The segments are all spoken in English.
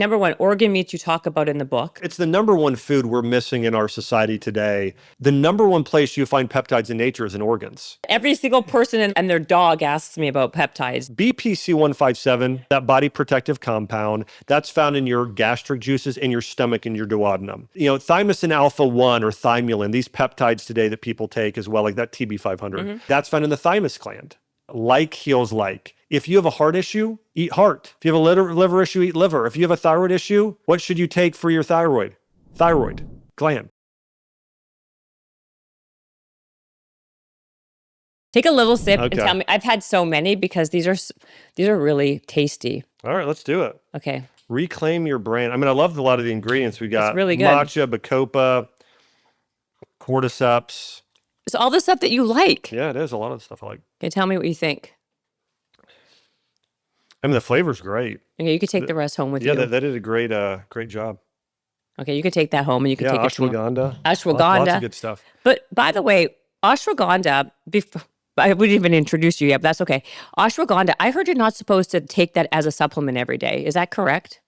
number one, organ meats you talk about in the book. It's the number one food we're missing in our society today. The number one place you find peptides in nature is in organs. Every single person and their dog asks me about peptides. BPC-157, that body protective compound, that's found in your gastric juices, in your stomach, and your duodenum. Thymosin alpha-1 or thymulin, these peptides today that people take as well, like that TB500, that's found in the thymus gland. Like heals like. If you have a heart issue, eat heart. If you have a liver issue, eat liver. If you have a thyroid issue, what should you take for your thyroid? Thyroid gland. Take a little sip and tell me. I've had so many because these are really tasty. All right, let's do it. Okay. Reclaim your brain. I mean, I love a lot of the ingredients. We got really good. Matcha, bacopa, cordyceps. It's all the stuff that you like. Yeah, it is. A lot of the stuff I like. Okay, tell me what you think. I mean, the flavor's great. Okay, you could take the rest home with you. Yeah, that did a great job. Okay, you could take that home and you could take it to ashwagandha. Ashwagandha. Lots of good stuff. But by the way, ashwagandha, I wouldn't even introduce you yet, but that's okay. Ashwagandha, I heard you're not supposed to take that as a supplement every day. Is that correct?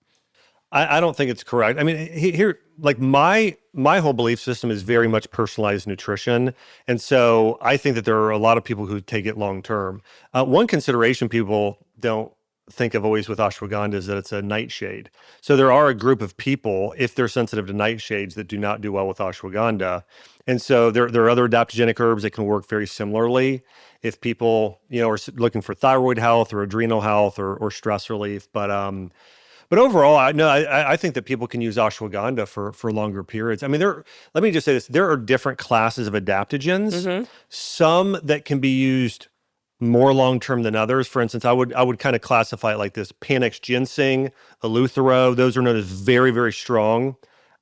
I don't think it's correct. I mean, here, like my whole belief system is very much personalized nutrition. And so I think that there are a lot of people who take it long term. One consideration people don't think of always with ashwagandha is that it's a nightshade. So there are a group of people, if they're sensitive to nightshades, that do not do well with ashwagandha. And so there are other adaptogenic herbs that can work very similarly if people, are looking for thyroid health or adrenal health or stress relief. But overall, I think that people can use ashwagandha for longer periods. I mean, let me just say this. There are different classes of adaptogens, some that can be used more long-term than others. For instance, I would kind of classify it like this: Panax ginseng, eleuthero, those are known as very, very strong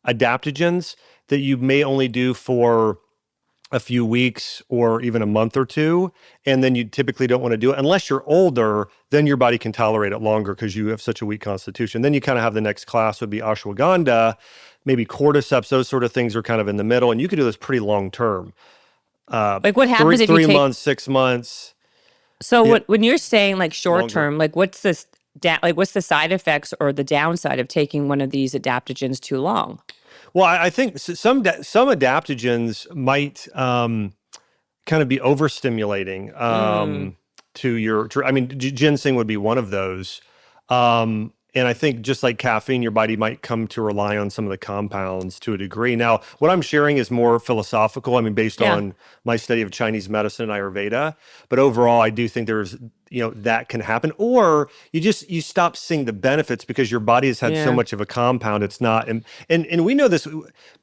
adaptogens that you may only do for a few weeks or even a month or two, and then you typically don't want to do it unless you're older. Then your body can tolerate it longer because you have such a weak constitution. Then you kind of have the next class would be ashwagandha, maybe cordyceps. Those sort of things are kind of in the middle, and you could do this pretty long term. Like what happens if you take 3 months, 6 months? So when you're saying like short term, like what's this? What's the side effects or the downside of taking one of these adaptogens too long? Well, I think some adaptogens might kind of be overstimulating to your. I mean, ginseng would be one of those. And I think just like caffeine, your body might come to rely on some of the compounds to a degree. Now, what I'm sharing is more philosophical. I mean, based on my study of Chinese medicine and Ayurveda. But overall, I do think there's, that can happen. Or you stop seeing the benefits because your body has had so much of a compound. It's not, and we know this,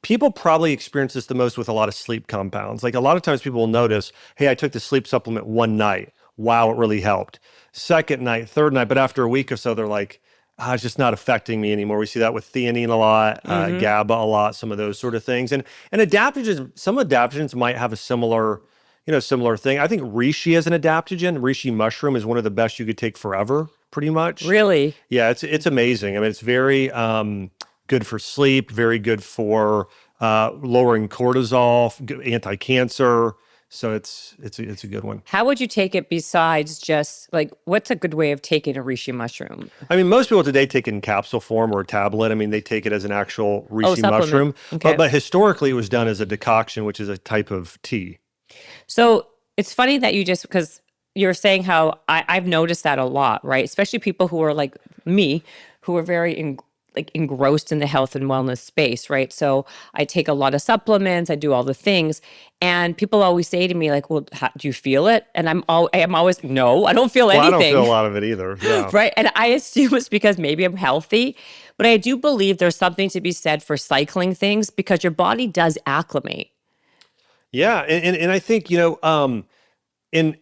people probably experience this the most with a lot of sleep compounds. Like a lot of times people will notice, hey, I took the sleep supplement one night. Wow, it really helped. Second night, third night, but after a week or so, they're like, it's just not affecting me anymore. We see that with theanine a lot, GABA a lot, some of those sort of things. And adaptogens, some adaptogens might have a similar thing. I think reishi as an adaptogen, reishi mushroom is one of the best you could take forever, pretty much. Really? Yeah, it's amazing. I mean, it's very good for sleep, very good for lowering cortisol, anti-cancer. So it's a good one. How would you take it besides just like, what's a good way of taking a reishi mushroom? I mean, most people today take it in capsule form or a tablet. I mean, they take it as an actual reishi mushroom. Okay. But historically, it was done as a decoction, which is a type of tea. So it's funny that because you're saying how I've noticed that a lot, right? Especially people who are like me, who are very engrossed in the health and wellness space, right? So I take a lot of supplements, I do all the things, and people always say to me like, well, do you feel it? And I'm always, no, I don't feel anything. I don't feel a lot of it either. Yeah. Right? And I assume it's because maybe I'm healthy, but I do believe there's something to be said for cycling things because your body does acclimate. Yeah, and I think, in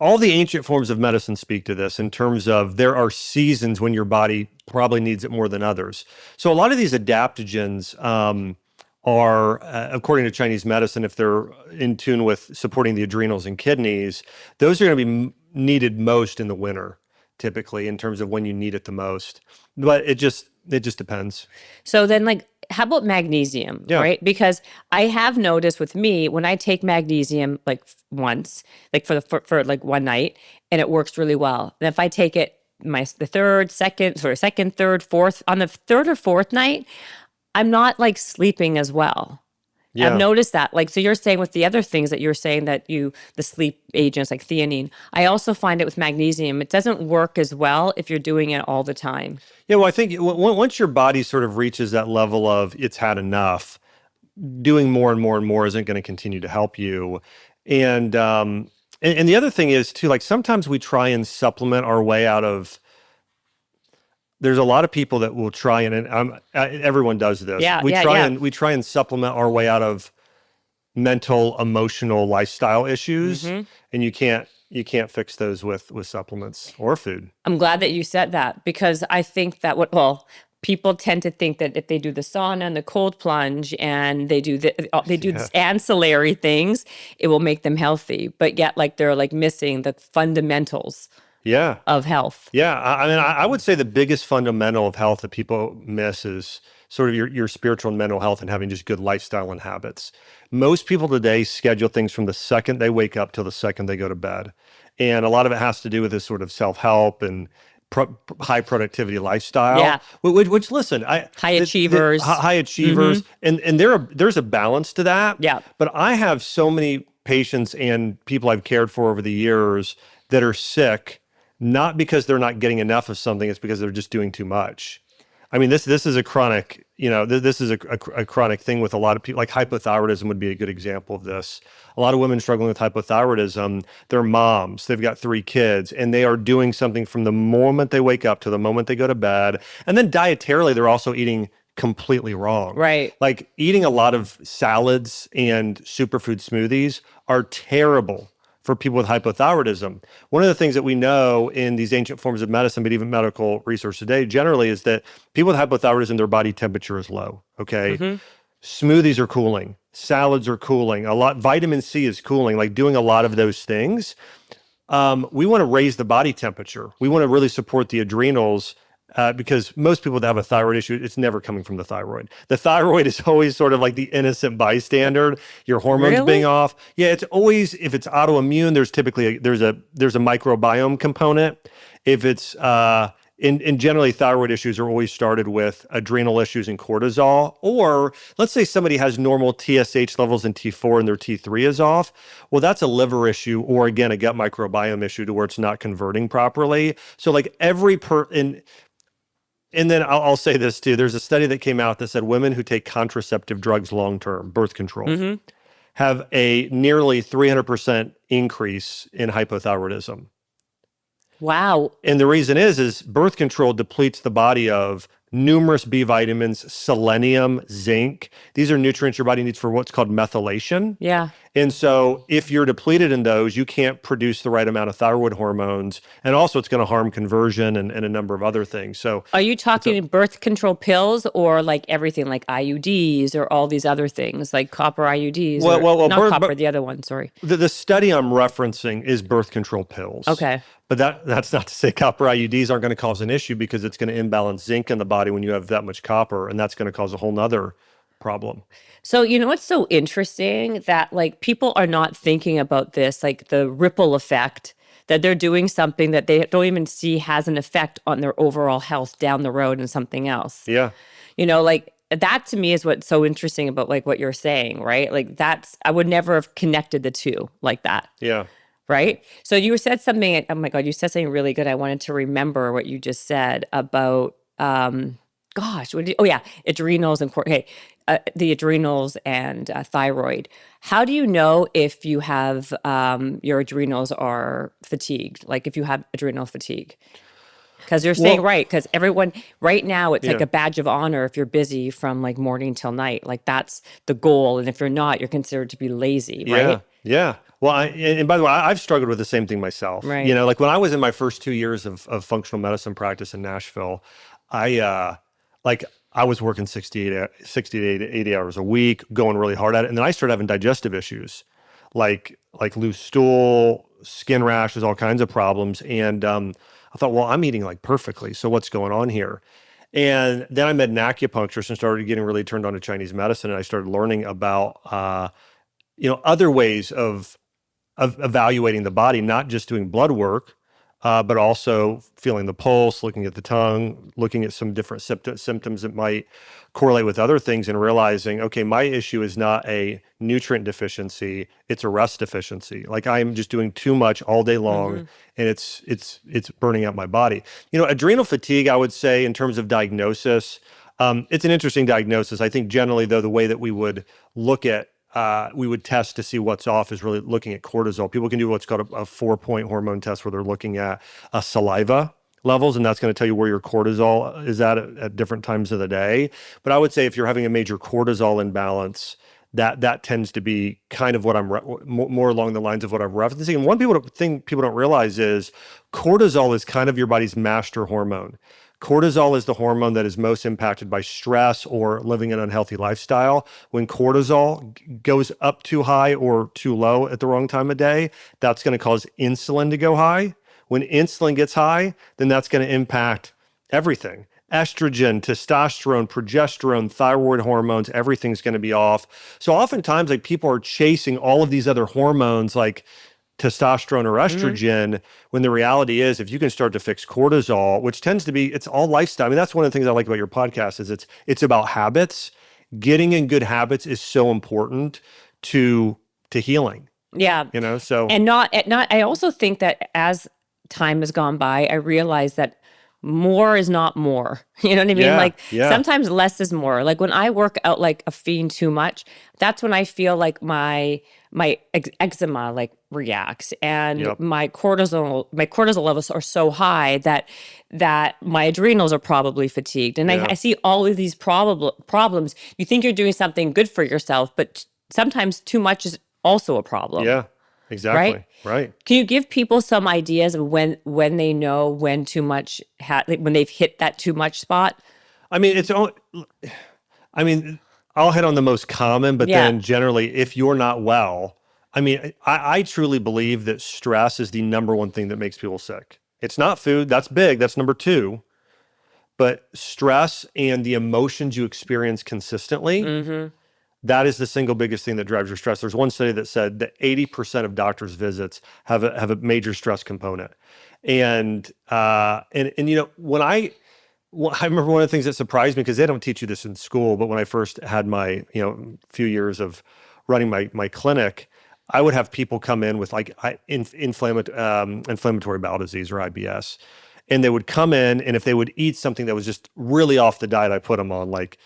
all the ancient forms of medicine speak to this in terms of there are seasons when your body probably needs it more than others. So a lot of these adaptogens are, according to Chinese medicine, if they're in tune with supporting the adrenals and kidneys, those are going to be needed most in the winter, typically, in terms of when you need it the most. But it just depends. So then how about magnesium, right? Because I have noticed with me, when I take magnesium once, for one night, and it works really well. And if I take it the second, third, fourth, on the third or fourth night, I'm not like sleeping as well. I've Yeah. noticed that. Like, so you're saying with the other things that you're saying that the sleep agents like theanine, I also find it with magnesium. It doesn't work as well if you're doing it all the time. Yeah, well, I think once your body sort of reaches that level of it's had enough, doing more and more and more isn't going to continue to help you. And the other thing is too, like sometimes we try and supplement our way out of. There's a lot of people that will try everyone does this. Yeah, We try and supplement our way out of mental, emotional, lifestyle issues, and you can't fix those with supplements or food. I'm glad that you said that because I think that people tend to think that if they do the sauna and the cold plunge and they do these ancillary things, it will make them healthy. But yet, like they're like missing the fundamentals. Yeah. Of health. Yeah. I mean, I would say the biggest fundamental of health that people miss is sort of your spiritual and mental health and having just good lifestyle and habits. Most people today schedule things from the second they wake up till the second they go to bed. And a lot of it has to do with this sort of self-help and high productivity lifestyle. Yeah. Which listen, high achievers. High achievers. And there's a balance to that. Yeah. But I have so many patients and people I've cared for over the years that are sick, not because they're not getting enough of something, it's because they're just doing too much. I mean, this is a chronic, this is a chronic thing with a lot of people. Like hypothyroidism would be a good example of this. A lot of women struggling with hypothyroidism, they're moms, they've got 3 kids, and they are doing something from the moment they wake up to the moment they go to bed. And then dietarily, they're also eating completely wrong. Right. Like eating a lot of salads and superfood smoothies are terrible for people with hypothyroidism. One of the things that we know in these ancient forms of medicine, but even medical research today generally, is that people with hypothyroidism, their body temperature is low, okay? Smoothies are cooling. Salads are cooling. Vitamin C is cooling, like doing a lot of those things. We want to raise the body temperature. We want to really support the adrenals because most people that have a thyroid issue, it's never coming from the thyroid. The thyroid is always sort of like the innocent bystander. Your hormones being off. Yeah, it's always, if it's autoimmune, there's typically there's a microbiome component. If it's and generally thyroid issues are always started with adrenal issues and cortisol. Or let's say somebody has normal TSH levels in T4 and their T3 is off. Well, that's a liver issue, or again, a gut microbiome issue to where it's not converting properly. So like and then I'll say this too. There's a study that came out that said women who take contraceptive drugs long-term, birth control, have a nearly 300% increase in hypothyroidism. Wow. And the reason is birth control depletes the body of numerous B vitamins, selenium, zinc. These are nutrients your body needs for what's called methylation. Yeah. And so if you're depleted in those, you can't produce the right amount of thyroid hormones. And also it's going to harm conversion and a number of other things. So are you talking birth control pills or like everything like IUDs or all these other things like copper IUDs? Well, not copper, the other one, sorry. The study I'm referencing is birth control pills. Okay. But that's not to say copper IUDs aren't going to cause an issue, because it's going to imbalance zinc in the body when you have that much copper, and that's going to cause a whole nother problem. So, you know what's so interesting? That like people are not thinking about this, like the ripple effect, that they're doing something that they don't even see has an effect on their overall health down the road and something else. Yeah. Like that to me is what's so interesting about like what you're saying, right? Like I would never have connected the two like that. Yeah. Right? So you said something, oh my God, you said something really good. I wanted to remember what you just said about, adrenals and the adrenals and thyroid. How do you know if you have your adrenals are fatigued? Like if you have adrenal fatigue? Because you're saying right, because everyone right now it's like a badge of honor if you're busy from like morning till night. Like that's the goal, and if you're not, you're considered to be lazy, right? Yeah. Well, and by the way, I've struggled with the same thing myself. Right. Like when I was in my first 2 years of functional medicine practice in Nashville, I was working 60 to 80 hours a week, going really hard at it, and then I started having digestive issues, like loose stool, skin rashes, all kinds of problems, and I thought, well, I'm eating like perfectly, so what's going on here? And then I met an acupuncturist and started getting really turned on to Chinese medicine, and I started learning about other ways of evaluating the body, not just doing blood work, but also feeling the pulse, looking at the tongue, looking at some different symptoms that might correlate with other things, and realizing, okay, my issue is not a nutrient deficiency, it's a rest deficiency. Like I'm just doing too much all day long, and it's burning out my body. Adrenal fatigue, I would say, in terms of diagnosis, it's an interesting diagnosis. I think generally, though, the way that we would look at we would test to see what's off is really looking at cortisol. People can do what's called a 4-point hormone test, where they're looking at saliva levels, and that's going to tell you where your cortisol is at different times of the day. But I would say if you're having a major cortisol imbalance, that tends to be kind of what I'm more along the lines of what I'm referencing. And one thing people don't realize is cortisol is kind of your body's master hormone. Cortisol is the hormone that is most impacted by stress or living an unhealthy lifestyle. When cortisol goes up too high or too low at the wrong time of day, that's going to cause insulin to go high. When insulin gets high, then that's going to impact everything. Estrogen, testosterone, progesterone, thyroid hormones, everything's going to be off. So oftentimes, like, people are chasing all of these other hormones, like testosterone or estrogen, when the reality is, if you can start to fix cortisol, which tends to be, it's all lifestyle. I mean, that's one of the things I like about your podcast is it's about habits. Getting in good habits is so important to healing. Yeah. So. And I also think that as time has gone by, I realize that more is not more. You know what I mean? Sometimes less is more. Like when I work out like a fiend too much, that's when I feel like my eczema like reacts, and my cortisol levels are so high that my adrenals are probably fatigued. And I see all of these problems. You think you're doing something good for yourself, but sometimes too much is also a problem. Yeah. Exactly. Right. Can you give people some ideas of when they know when too much, when they've hit that too much spot? I mean, I'll hit on the most common, but then generally, if you're not well, I truly believe that stress is the number one thing that makes people sick. It's not food. That's big. That's number 2. But stress and the emotions you experience consistently, that is the single biggest thing that drives your stress. There's one study that said that 80% of doctors' visits have a major stress component. And when I remember one of the things that surprised me, because they don't teach you this in school, but when I first had my few years of running my clinic, I would have people come in with like inflammatory bowel disease, or IBS. And they would come in, and if they would eat something that was just really off the diet I put them on, like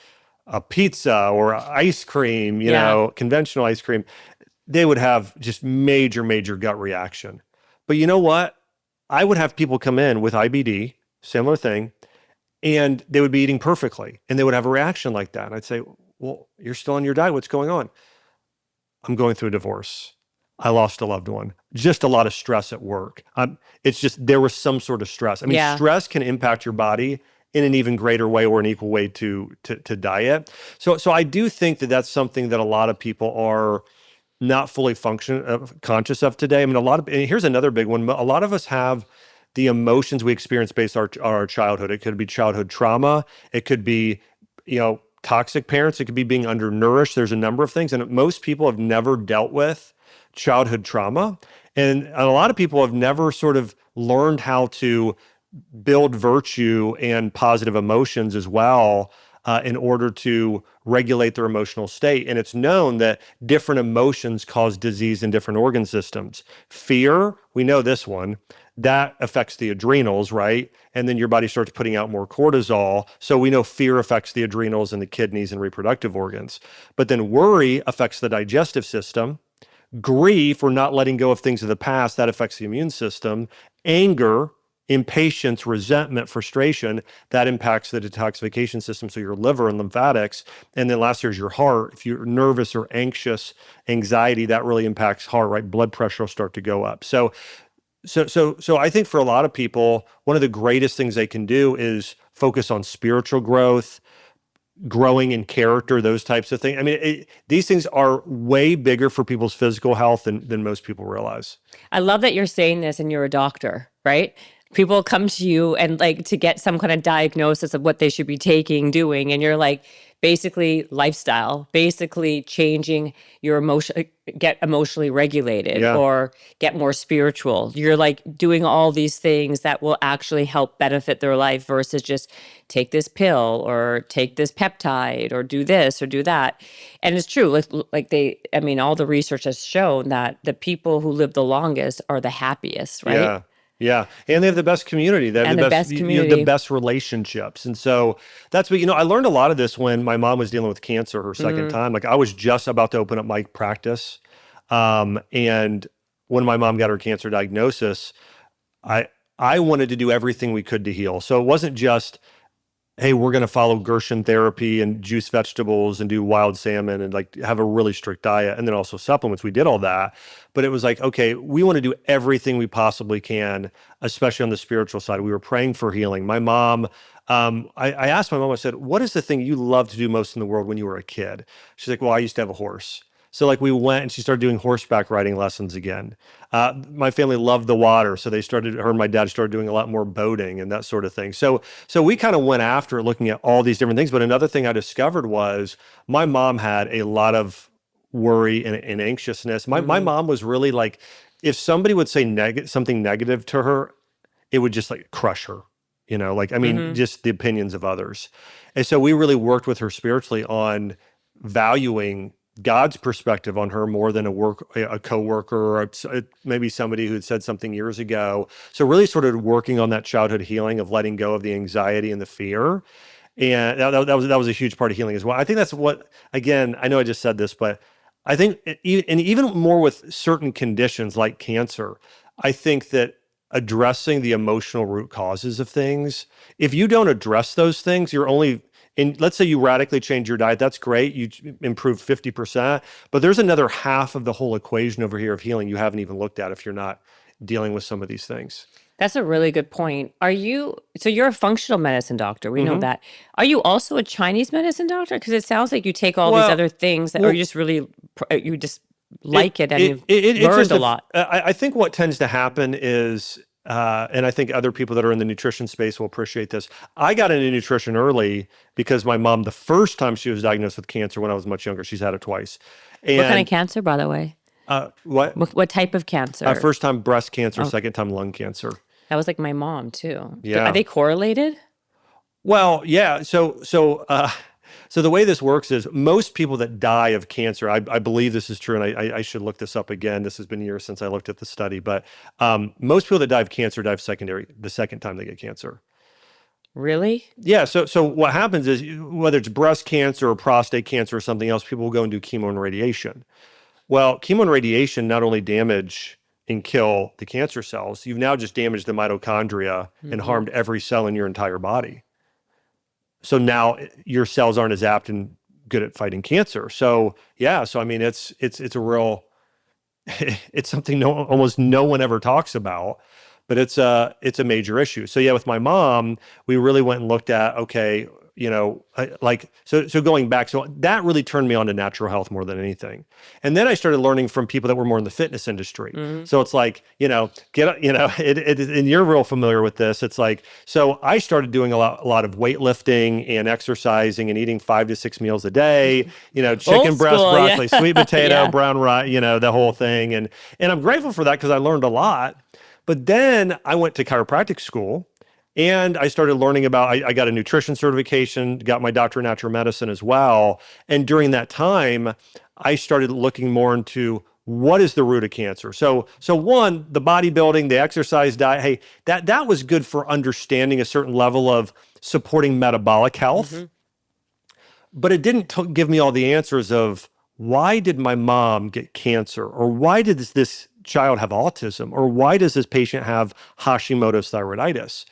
a pizza or ice cream, conventional ice cream, they would have just major, major gut reaction. But you know what? I would have people come in with IBD, similar thing, and they would be eating perfectly, and they would have a reaction like that. And I'd say, well, you're still on your diet. What's going on? I'm going through a divorce. I lost a loved one. Just a lot of stress at work. It's just, there was some sort of stress. Stress can impact your body in an even greater way, or an equal way to diet. So I do think that that's something that a lot of people are not fully conscious of today. And here's another big one. A lot of us have the emotions we experience based on our childhood. It could be childhood trauma. It could be, toxic parents. It could be being undernourished. There's a number of things. And most people have never dealt with childhood trauma. And a lot of people have never sort of learned how to build virtue and positive emotions as well, in order to regulate their emotional state. And it's known that different emotions cause disease in different organ systems. Fear, we know this one, that affects the adrenals, right? And then your body starts putting out more cortisol. So we know fear affects the adrenals and the kidneys and reproductive organs. But then worry affects the digestive system. Grief, or not letting go of things of the past, that affects the immune system. Anger, impatience, resentment, frustration, that impacts the detoxification system, so your liver and lymphatics. And then last, there's your heart. If you're nervous or anxious, anxiety, that really impacts heart, right? Blood pressure will start to go up. So I think for a lot of people, one of the greatest things they can do is focus on spiritual growth, growing in character, those types of things. These things are way bigger for people's physical health than most people realize. I love that you're saying this, and you're a doctor, right? People come to you and like to get some kind of diagnosis of what they should be doing. And you're like basically lifestyle, basically changing your emotion, get emotionally regulated Yeah. or get more spiritual. You're like doing all these things that will actually help benefit their life versus just take this pill or take this peptide or do this or do that. And it's true. I mean, all the research has shown that the people who live the longest are the happiest, right? Yeah. Yeah. And they have the best community. They have And the the best, best the community. best relationships. And so that's what, I learned a lot of this when my mom was dealing with cancer her second time. Like I was just about to open up my practice. And when my mom got her cancer diagnosis, I wanted to do everything we could to heal. So it wasn't just, hey, we're going to follow Gershon therapy and juice vegetables and do wild salmon and like have a really strict diet and then also supplements. We did all that. But it was like, okay, we want to do everything we possibly can, especially on the spiritual side. We were praying for healing. My mom, I asked my mom, I said, what is the thing you loved to do most in the world when you were a kid? She's like, well, I used to have a horse. So like we went and she started doing horseback riding lessons again. My family loved the water. So her and my dad started doing a lot more boating and that sort of thing. So we kind of went after looking at all these different things. But another thing I discovered was my mom had a lot of worry and anxiousness. My mom was really like, if somebody would say something negative to her, it would just like crush her, just the opinions of others. And so we really worked with her spiritually on valuing God's perspective on her more than a coworker or maybe somebody who had said something years ago. So really sort of working on that childhood healing of letting go of the anxiety and the fear. And that was a huge part of healing as well. I think that's what, again, I know I just said this, but I think, and even more with certain conditions like cancer, I think that addressing the emotional root causes of things, if you don't address those things, and let's say you radically change your diet, that's great. You improve 50%, but there's another half of the whole equation over here of healing you haven't even looked at if you're not dealing with some of these things. That's a really good point. So you're a functional medicine doctor. We know that. Are you also a Chinese medicine doctor? Because it sounds like you take all these other things or you just really, you just like it and you've learned a lot. I think what tends to happen is, and I think other people that are in the nutrition space will appreciate this. I got into nutrition early because my mom, the first time she was diagnosed with cancer when I was much younger, she's had it twice. And, what kind of cancer, by the way? What type of cancer? First time breast cancer, second time lung cancer. That was like my mom too. Yeah. Are they correlated? Well, yeah. So the way this works is most people that die of cancer, I believe this is true, and I should look this up again. This has been years since I looked at the study, but most people that die of cancer die of the second time they get cancer. Really? Yeah. So what happens is whether it's breast cancer or prostate cancer or something else, people will go and do chemo and radiation. Well, chemo and radiation not only damage and kill the cancer cells, you've now just damaged the mitochondria and harmed every cell in your entire body. So now your cells aren't as apt and good at fighting cancer. So yeah, I mean it's a real it's something almost no one ever talks about, but it's a major issue. So yeah, with my mom, we really went and looked at, okay, so going back, so that really turned me on to natural health more than anything. And then I started learning from people that were more in the fitness industry. So it's like, and you're real familiar with this. It's like, so I started doing a lot of weightlifting and exercising and eating 5 to 6 meals a day, chicken breast, broccoli, sweet potato, brown rice, the whole thing. And I'm grateful for that because I learned a lot. But then I went to chiropractic school. And I started learning about, I got a nutrition certification, got my doctorate in natural medicine as well. And during that time, I started looking more into what is the root of cancer. So one, the bodybuilding, the exercise diet, hey, that was good for understanding a certain level of supporting metabolic health. But it didn't give me all the answers of why did my mom get cancer? Or why did this child have autism? Or why does this patient have Hashimoto's thyroiditis?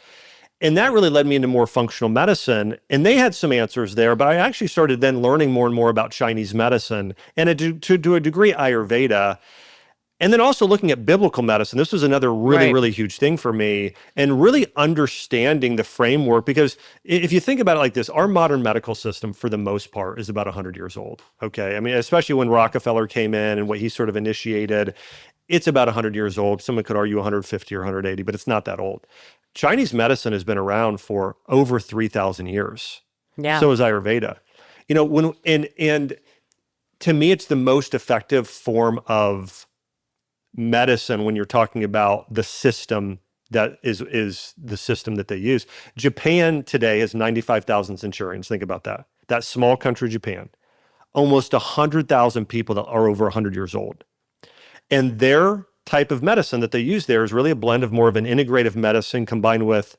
And that really led me into more functional medicine. And they had some answers there, but I actually started then learning more and more about Chinese medicine and to a degree, Ayurveda. And then also looking at biblical medicine. This was another really huge thing for me, and really understanding the framework. Because if you think about it like this, our modern medical system, for the most part, is about 100 years old. Okay. I mean, especially when Rockefeller came in and what he sort of initiated, it's about 100 years old. Someone could argue 150 or 180, but it's not that old. Chinese medicine has been around for over 3,000 years. Yeah. So is Ayurveda. And to me, it's the most effective form of medicine when you're talking about the system that is the system that they use. Japan today has 95,000 centurions. Think about that. That small country, Japan, almost 100,000 people that are over 100 years old. And their type of medicine that they use there is really a blend of more of an integrative medicine combined with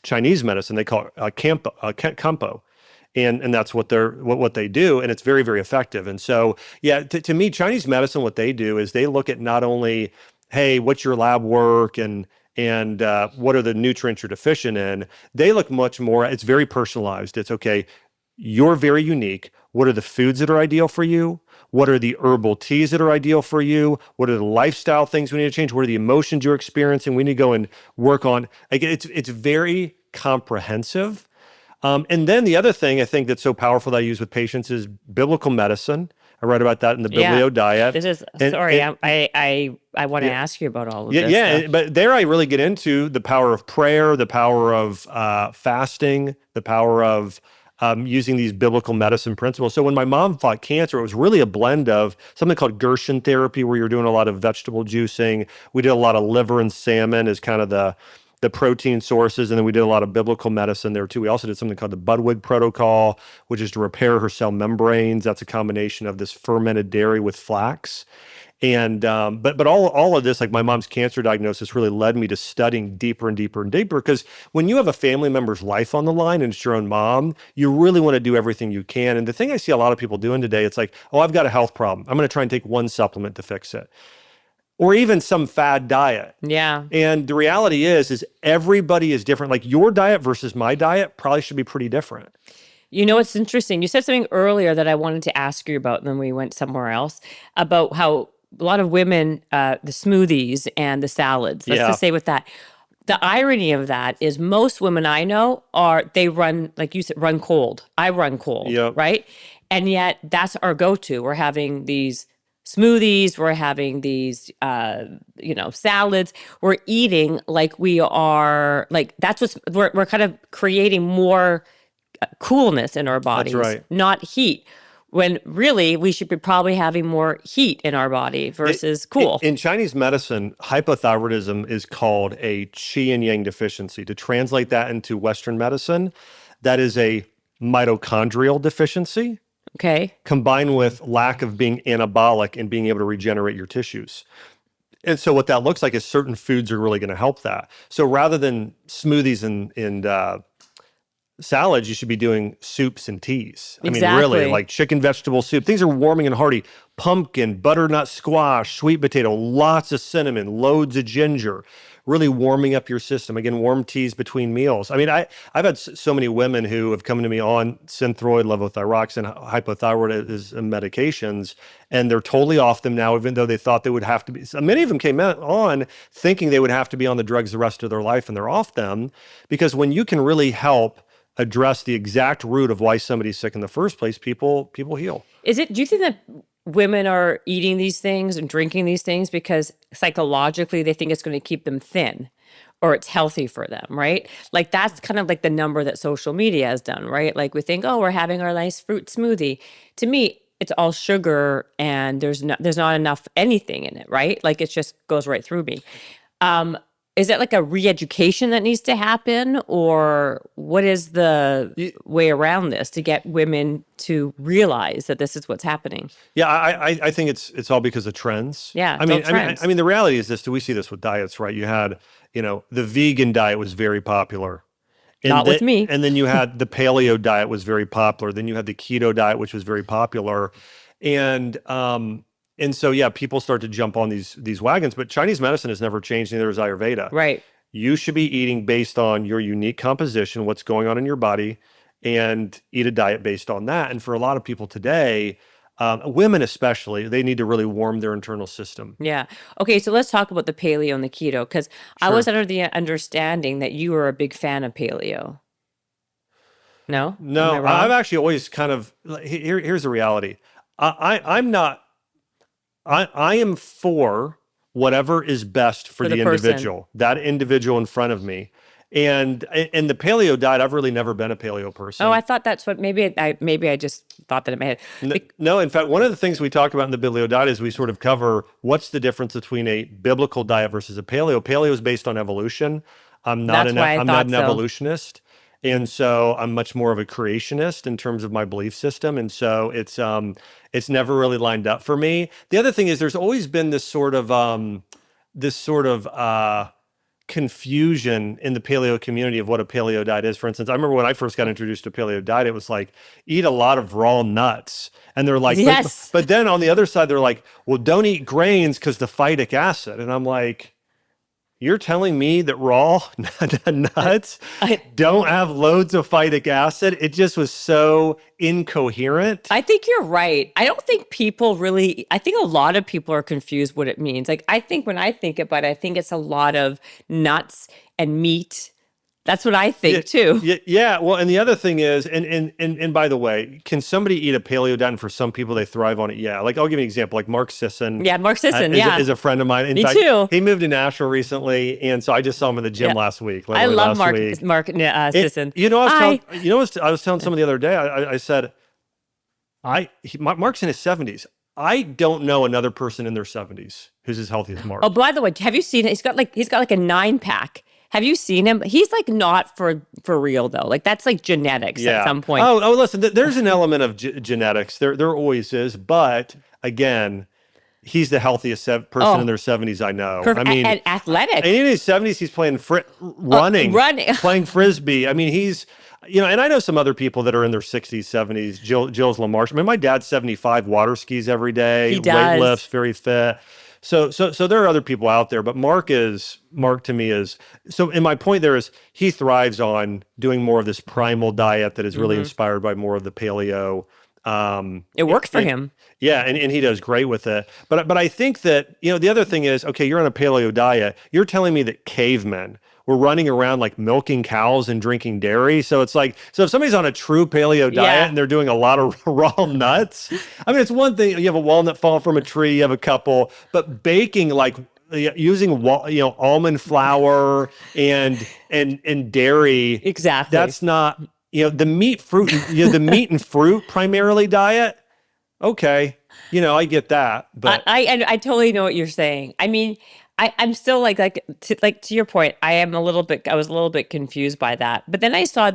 Chinese medicine. They call it kampo. And that's what they do, and it's very, very effective. And so, yeah, to me, Chinese medicine, what they do is they look at not only, hey, what's your lab work and what are the nutrients you're deficient in. They look much more. It's very personalized. It's okay. You're very unique. What are the foods that are ideal for you? What are the herbal teas that are ideal for you? What are the lifestyle things we need to change? What are the emotions you're experiencing? We need to go and work on. Like, it's very comprehensive. And then the other thing I think that's so powerful that I use with patients is biblical medicine. I write about that in the Biblio Diet. This is I want to ask you about all of this. Yeah, but there I really get into the power of prayer, the power of fasting, the power of using these biblical medicine principles. So when my mom fought cancer, it was really a blend of something called Gerson therapy, where you're doing a lot of vegetable juicing. We did a lot of liver and salmon as kind of the protein sources, and then we did a lot of biblical medicine there too. We also did something called the Budwig protocol, which is to repair her cell membranes. That's a combination of this fermented dairy with flax. And but all of this, like my mom's cancer diagnosis, really led me to studying deeper and deeper and deeper. Because when you have a family member's life on the line and it's your own mom, you really want to do everything you can. And the thing I see a lot of people doing today, it's like, oh, I've got a health problem. I'm going to try and take one supplement to fix it. Or even some fad diet. Yeah. And the reality is everybody is different. Like your diet versus my diet probably should be pretty different. You know, it's interesting. You said something earlier that I wanted to ask you about, and then we went somewhere else, about how a lot of women, the smoothies and the salads, let's just say with that. The irony of that is most women I know they run, like you said, run cold. I run cold, right? And yet that's our go-to. We're having these smoothies, we're having these, salads. We're eating like we are, like that's we're kind of creating more coolness in our bodies, that's right, not heat. When really we should be probably having more heat in our body versus cool. In Chinese medicine, hypothyroidism is called a qi and yang deficiency. To translate that into Western medicine, that is a mitochondrial deficiency. Okay. Combined with lack of being anabolic and being able to regenerate your tissues. And so what that looks like is certain foods are really going to help that. So rather than smoothies and salads, you should be doing soups and teas. Exactly. I mean, really, like chicken vegetable soup. Things are warming and hearty. Pumpkin, butternut squash, sweet potato, lots of cinnamon, loads of ginger. Really warming up your system. Again, warm teas between meals. I mean, I've had so many women who have come to me on Synthroid, levothyroxine, hypothyroidism medications, and they're totally off them now, even though they thought they would have to be. So many of them came on thinking they would have to be on the drugs the rest of their life, and they're off them. Because when you can really help address the exact root of why somebody's sick in the first place, people heal. Do you think that women are eating these things and drinking these things because psychologically they think it's going to keep them thin or it's healthy for them, right? Like that's kind of like the number that social media has done, right? Like we think, oh, we're having our nice fruit smoothie. To me, it's all sugar and there's not enough anything in it, right? Like it just goes right through me. Is it like a re-education that needs to happen, or what is the way around this to get women to realize that this is what's happening? Yeah, I think it's all because of trends. Yeah, I mean, the reality is this. We see this with diets, right? You had, the vegan diet was very popular. Not with me. And then you had the paleo diet was very popular. Then you had the keto diet, which was very popular, And so, yeah, people start to jump on these wagons, but Chinese medicine has never changed, neither has Ayurveda. Right. You should be eating based on your unique composition, what's going on in your body, and eat a diet based on that. And for a lot of people today, women especially, they need to really warm their internal system. Yeah. Okay, so let's talk about the paleo and the keto, because I was under the understanding that you were a big fan of paleo. No? No, Am I wrong? I've actually always kind of, here's the reality. I'm not, I am for whatever is best for the person. individual, that individual in front of me. And in the paleo diet, I've really never been a paleo person. Oh, I thought that's what maybe I just thought that it made it. No, in fact, one of the things we talk about in the Biblio Diet is we sort of cover what's the difference between a biblical diet versus a paleo. Paleo is based on evolution. I'm not an evolutionist. And so I'm much more of a creationist in terms of my belief system. And so it's never really lined up for me. The other thing is there's always been this sort of confusion in the paleo community of what a paleo diet is. For instance, I remember when I first got introduced to paleo diet, it was like, eat a lot of raw nuts. And they're like, yes. But then on the other side, they're like, well, don't eat grains because the phytic acid. And I'm like, you're telling me that raw nuts don't have loads of phytic acid? It just was so incoherent. I think you're right. I don't think I think a lot of people are confused what it means. Like, I think when I think about it, I think it's a lot of nuts and meat. That's what I think too. Yeah. Well, and the other thing is, and by the way, can somebody eat a paleo diet? And for some people, they thrive on it. Yeah. Like I'll give you an example. Like Mark Sisson. Yeah, Mark Sisson. Is a friend of mine. In fact, too. He moved to Nashville recently, and so I just saw him in the gym last week. I love Mark Sisson. I was telling someone the other day. I said, Mark's in his 70s. I don't know another person in their 70s who's as healthy as Mark. Oh, by the way, have you seen it? He's got like a 9-pack. Have you seen him? He's like not for real though. Like that's like genetics at some point. Oh, listen, there's an element of genetics. There always is. But again, he's the healthiest person in their 70s I know. Perfect. I mean, and athletic. And in his 70s, he's playing running, playing frisbee. I mean, he's, and I know some other people that are in their 60s, 70s. Jill's LaMarche. I mean, my dad's 75, water skis every day. He does. Weightlifts, very fit. So there are other people out there, but Mark to me is, and my point there is he thrives on doing more of this primal diet that is really inspired by more of the paleo. It works for him. Yeah, and he does great with it. But I think that, the other thing is, okay, you're on a paleo diet. You're telling me that cavemen were running around like milking cows and drinking dairy. So it's like, so if somebody's on a true paleo diet and they're doing a lot of raw nuts, I mean, it's one thing, you have a walnut fall from a tree, you have a couple, but baking like using almond flour and dairy. Exactly. That's not, the meat and fruit primarily diet. Okay. I get that, but I totally know what you're saying. I mean, I'm still like to your point, I was a little bit confused by that. But then I saw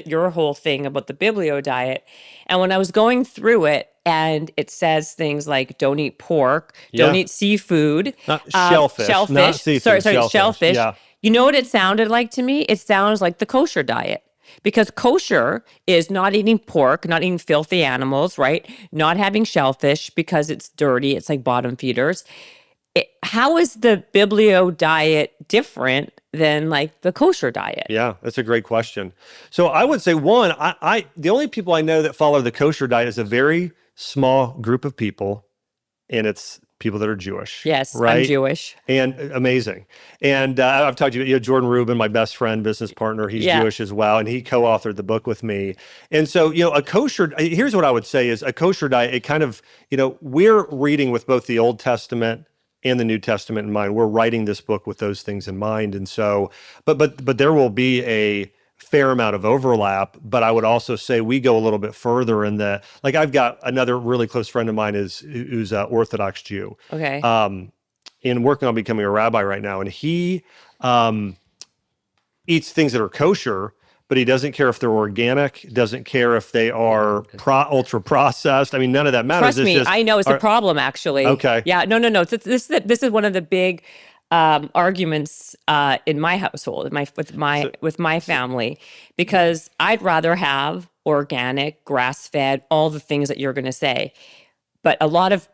your whole thing about the Biblio diet. And when I was going through it, and it says things like don't eat pork, don't eat seafood, shellfish, not seafood, shellfish. Yeah. You know what it sounded like to me? It sounds like the kosher diet. Because kosher is not eating pork, not eating filthy animals, right? Not having shellfish because it's dirty. It's like bottom feeders. How is the Biblio diet different than like the kosher diet? Yeah, that's a great question. So I would say one, the only people I know that follow the kosher diet is a very small group of people, and it's people that are Jewish. Yes, right? I'm Jewish. And amazing. And I've talked to you, Jordan Rubin, my best friend, business partner, he's Jewish as well, and he co-authored the book with me. And so, here's what I would say is a kosher diet, it kind of, we're reading with both the Old Testament and the New Testament in mind. We're writing this book with those things in mind. And so, but there will be a fair amount of overlap, but I would also say we go a little bit further in the, like I've got another really close friend of mine who's an Orthodox Jew. Okay. And working on becoming a rabbi right now. And he eats things that are kosher, but he doesn't care if they're organic, doesn't care if they are ultra processed. I mean, none of that matters. Trust me, I know it's a problem actually. Okay. Yeah, no. This is one of the big arguments in my household, with my family, because I'd rather have organic, grass-fed, all the things that you're going to say. But a lot of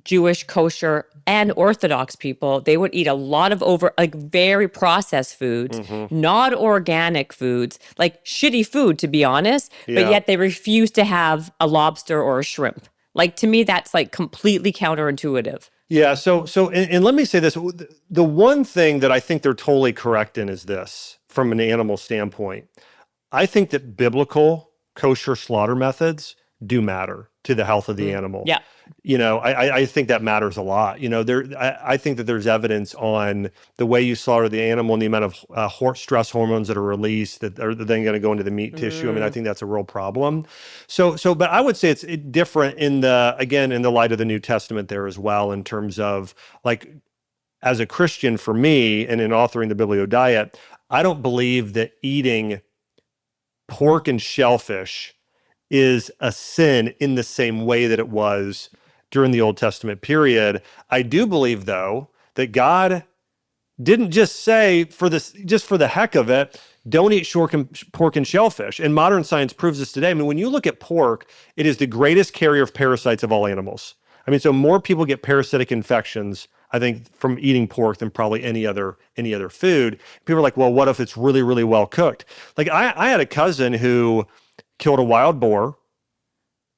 Jewish, kosher, and Orthodox people, they would eat a lot of very processed foods, not organic foods, like shitty food, to be honest, but yet they refuse to have a lobster or a shrimp. Like, to me, that's like completely counterintuitive. Yeah. So, and let me say this. The one thing that I think they're totally correct in is this, from an animal standpoint. I think that biblical kosher slaughter methods do matter to the health of the animal. Yeah. I think that matters a lot. I think that there's evidence on the way you slaughter the animal and the amount of stress hormones that are released that are then going to go into the meat tissue. I mean, I think that's a real problem. But I would say it's different in the light of the New Testament there as well, in terms of like, as a Christian, for me, and in authoring the Biblio Diet, I don't believe that eating pork and shellfish is a sin in the same way that it was during the Old Testament period. I do believe, though, that God didn't just say just for the heck of it, don't eat pork and shellfish. And modern science proves this today. I mean, when you look at pork, it is the greatest carrier of parasites of all animals. I mean, so more people get parasitic infections, I think, from eating pork than probably any other food. People are like, well, what if it's really, really well cooked? Like I had a cousin who killed a wild boar,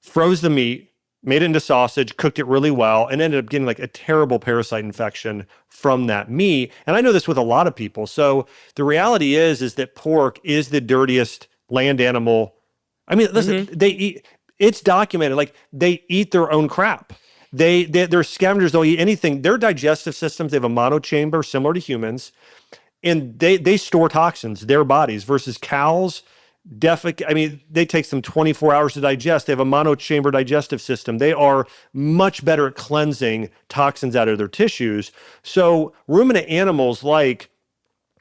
froze the meat, made it into sausage, cooked it really well, and ended up getting like a terrible parasite infection from that meat. And I know this with a lot of people. So the reality is that pork is the dirtiest land animal. I mean, listen, it's documented. Like, they eat their own crap. They're scavengers. They'll eat anything. Their digestive systems, they have a monochamber similar to humans, and they store toxins, their bodies, versus cows. They take them 24 hours to digest. They have a monochamber digestive system. They are much better at cleansing toxins out of their tissues. So ruminant animals like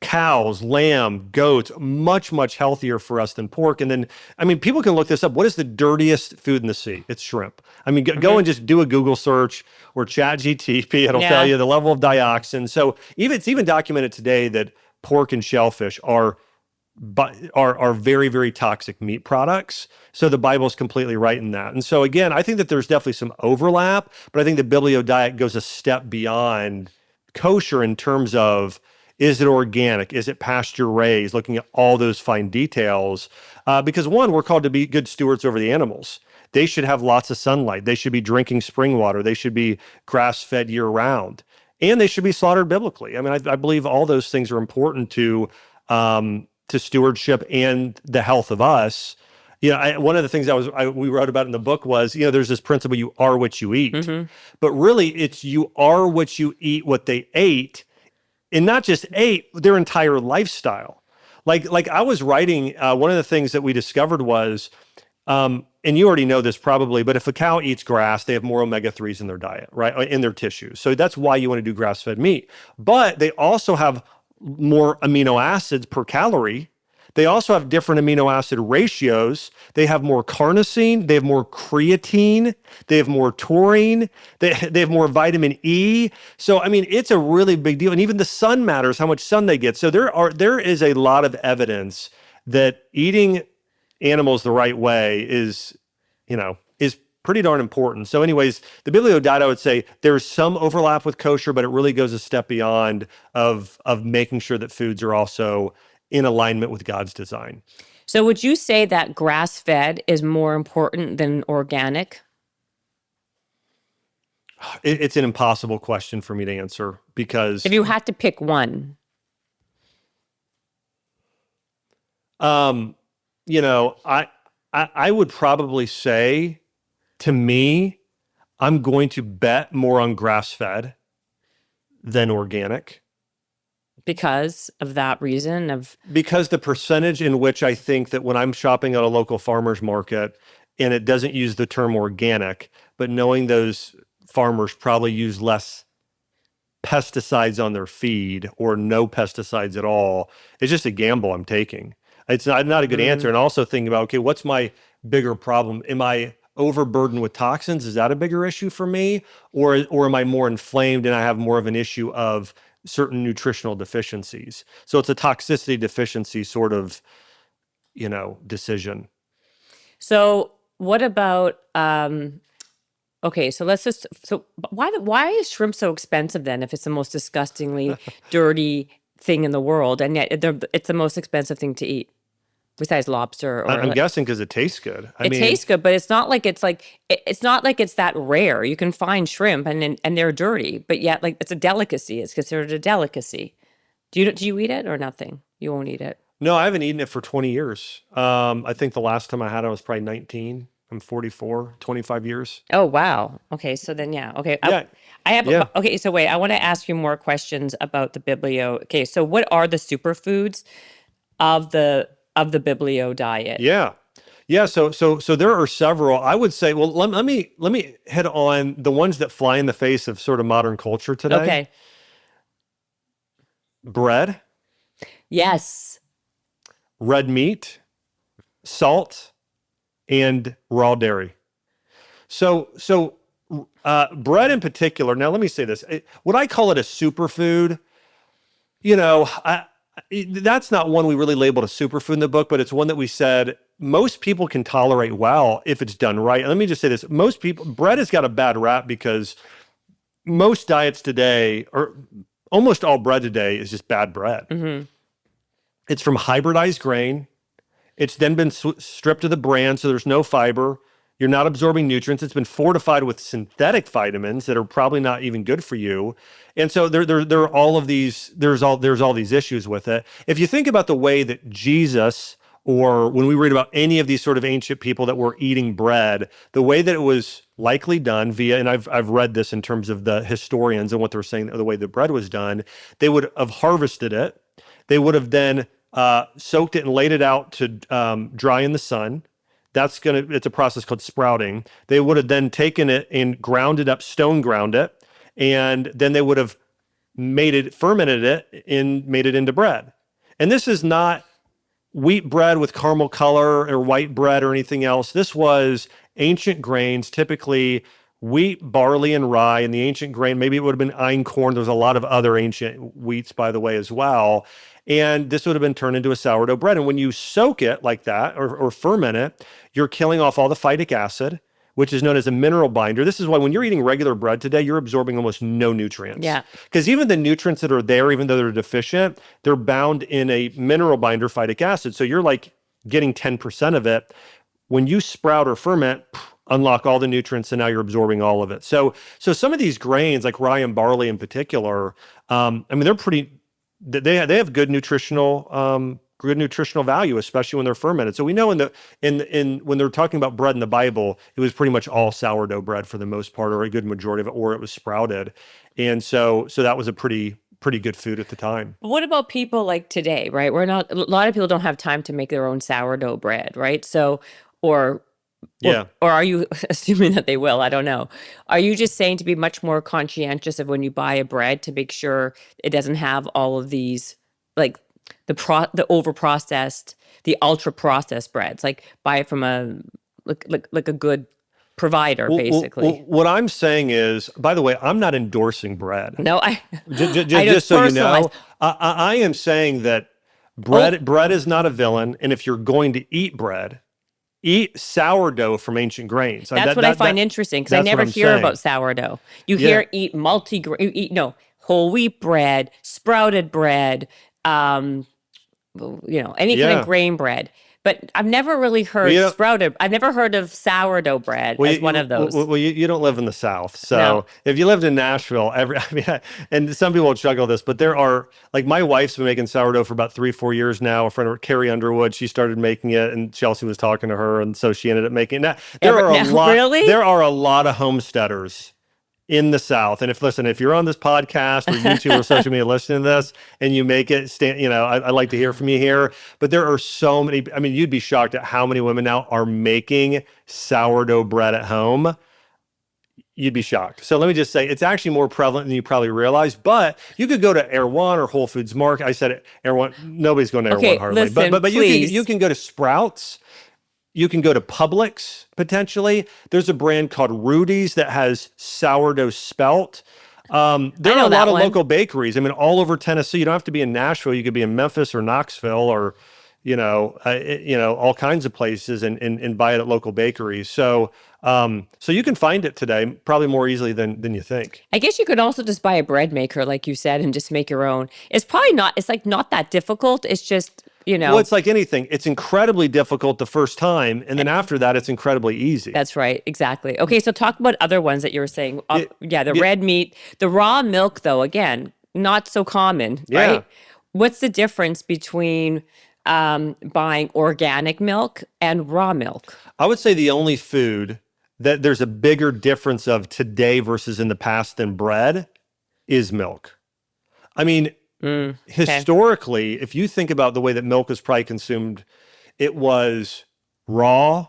cows, lamb, goats, much, much healthier for us than pork. And then, I mean, people can look this up. What is the dirtiest food in the sea? It's shrimp. I mean, go and just do a Google search or ChatGPT. It'll tell you the level of dioxin. So it's even documented today that pork and shellfish are very, very toxic meat products. So the Bible is completely right in that. And so again, I think that there's definitely some overlap, but I think the Biblio Diet goes a step beyond kosher in terms of, is it organic? Is it pasture raised? Looking at all those fine details. Because one, we're called to be good stewards over the animals. They should have lots of sunlight. They should be drinking spring water. They should be grass-fed year-round. And they should be slaughtered biblically. I mean, I believe all those things are important to stewardship and the health of us. One of the things we wrote about in the book was, there's this principle, you are what you eat. But really, it's you are what you eat, what they ate, and not just ate, their entire lifestyle. Like I was writing, one of the things that we discovered was, and you already know this probably, but if a cow eats grass, they have more omega-3s in their diet, right? In their tissues. So that's why you want to do grass-fed meat. But they also have more amino acids per calorie. They also have different amino acid ratios. They have more carnosine. They have more creatine. They have more taurine. They have more vitamin E. So, I mean, it's a really big deal. And even the sun matters, how much sun they get. So there is a lot of evidence that eating animals the right way is pretty darn important. So anyways, the Biblio Diet, I would say there's some overlap with kosher, but it really goes a step beyond of making sure that foods are also in alignment with God's design. So would you say that grass-fed is more important than organic? It's an impossible question for me to answer, because if you had to pick one. I would probably say, to me, I'm going to bet more on grass-fed than organic. Because of that reason? Because the percentage in which I think that when I'm shopping at a local farmer's market and it doesn't use the term organic, but knowing those farmers probably use less pesticides on their feed or no pesticides at all, it's just a gamble I'm taking. It's not a good answer. And also thinking about, okay, what's my bigger problem? Am I overburdened with toxins? Is that a bigger issue for me? Or am I more inflamed and I have more of an issue of certain nutritional deficiencies? So it's a toxicity deficiency sort of, decision. So what about, okay, so why is shrimp so expensive then, if it's the most disgustingly dirty thing in the world, and yet it's the most expensive thing to eat besides lobster? I'm guessing because it tastes good. It tastes good, but it's not like it's that rare. You can find shrimp and they're dirty, but yet like it's a delicacy. It's considered a delicacy. Do you eat it or nothing? You won't eat it? No, I haven't eaten it for 20 years. I think the last time I had it was probably 19. I'm 44, 25 years. Oh, wow. Okay. So then, yeah. Okay. Yeah. I have, Yeah. okay. So wait, I want to ask you more questions about the Biblio. Okay. So what are the superfoods of the Biblio diet? Yeah. Yeah, so there are several. I would say, well, let me hit on the ones that fly in the face of sort of modern culture today. Okay. Bread, Yes. red meat, salt, and raw dairy. So bread in particular. Now, let me say this: would I call it a superfood? You know, that's not one we really labeled a superfood in the book, but it's one that we said most people can tolerate well if it's done right. And let me just say this: most people, bread has got a bad rap because most diets today, or almost all bread today, is just bad bread. Mm-hmm. It's from hybridized grain. It's then been stripped of the bran, so there's no fiber. You're not absorbing nutrients. It's been fortified with synthetic vitamins that are probably not even good for you. And so there are all of these, there's all these issues with it. If you think about the way that Jesus, or when we read about any of these sort of ancient people that were eating bread, the way that it was likely done via, and I've read this in terms of the historians and what they're saying, the way the bread was done, they would have harvested it. They would have then soaked it and laid it out to dry in the sun. It's a process called sprouting. They would have then taken it and ground it up, stone ground it, and then they would have fermented it and made it into bread. And this is not wheat bread with caramel color or white bread or anything else. This was ancient grains, typically wheat, barley, and rye. And the ancient grain, maybe it would have been einkorn. There's a lot of other ancient wheats, by the way, as well. And this would have been turned into a sourdough bread. And when you soak it like that or ferment it, you're killing off all the phytic acid, which is known as a mineral binder. This is why when you're eating regular bread today, you're absorbing almost no nutrients. Yeah. Because even the nutrients that are there, even though they're deficient, they're bound in a mineral binder, phytic acid. So you're like getting 10% of it. When you sprout or ferment, unlock all the nutrients, and now you're absorbing all of it. So some of these grains, like rye and barley in particular, they're pretty. They have good nutritional value, especially when they're fermented. So we know when they're talking about bread in the Bible, it was pretty much all sourdough bread for the most part, or a good majority of it, or it was sprouted, and so that was a pretty good food at the time. But what about people like today, right? A lot of people don't have time to make their own sourdough bread, right? So, or are you assuming that they will? I don't know. Are you just saying to be much more conscientious of when you buy a bread to make sure it doesn't have all of these, like the over processed, the ultra processed breads? Like buy it from like a good provider, basically. Well, what I'm saying is, by the way, I'm not endorsing bread. No, just so you know, I am saying that bread is not a villain, and if you're going to eat bread, eat sourdough from ancient grains. That's what I find interesting, because I never hear about sourdough. You hear whole wheat bread, sprouted bread, any kind of grain bread. But I've never really heard sprouted. I've never heard of sourdough bread as one of those. Well, you don't live in the South, so No. if you lived in Nashville, and some people will chuckle this, but there are, like, my wife's been making sourdough for about 3-4 years now. A friend of her, Carrie Underwood, she started making it, and Chelsea was talking to her, and so she ended up making it. There are a lot of homesteaders in the South. And if you're on this podcast or YouTube or social media listening to this and you make it, I'd like to hear from you here. But there are so many, you'd be shocked at how many women now are making sourdough bread at home. You'd be shocked. So let me just say, it's actually more prevalent than you probably realize. But you could go to Erewhon or Whole Foods Market. I said it, Erewhon. Nobody's going to Erewhon hardly. Listen, but you can go to Sprouts. You can go to Publix, potentially. There's a brand called Rudy's that has sourdough spelt. There are a lot of local bakeries. All over Tennessee. You don't have to be in Nashville. You could be in Memphis or Knoxville or, all kinds of places and buy it at local bakeries. So you can find it today probably more easily than you think. I guess you could also just buy a bread maker, like you said, and just make your own. It's probably not that difficult. It's just, Well, it's like anything. It's incredibly difficult the first time, and then after that, it's incredibly easy. That's right. Exactly. Okay, so talk about other ones that you were saying. Red meat. The raw milk, though, again, not so common, right? What's the difference between buying organic milk and raw milk. I would say the only food that there's a bigger difference of today versus in the past than bread is milk. I mean, Okay. historically, if you think about the way that milk was probably consumed, it was raw,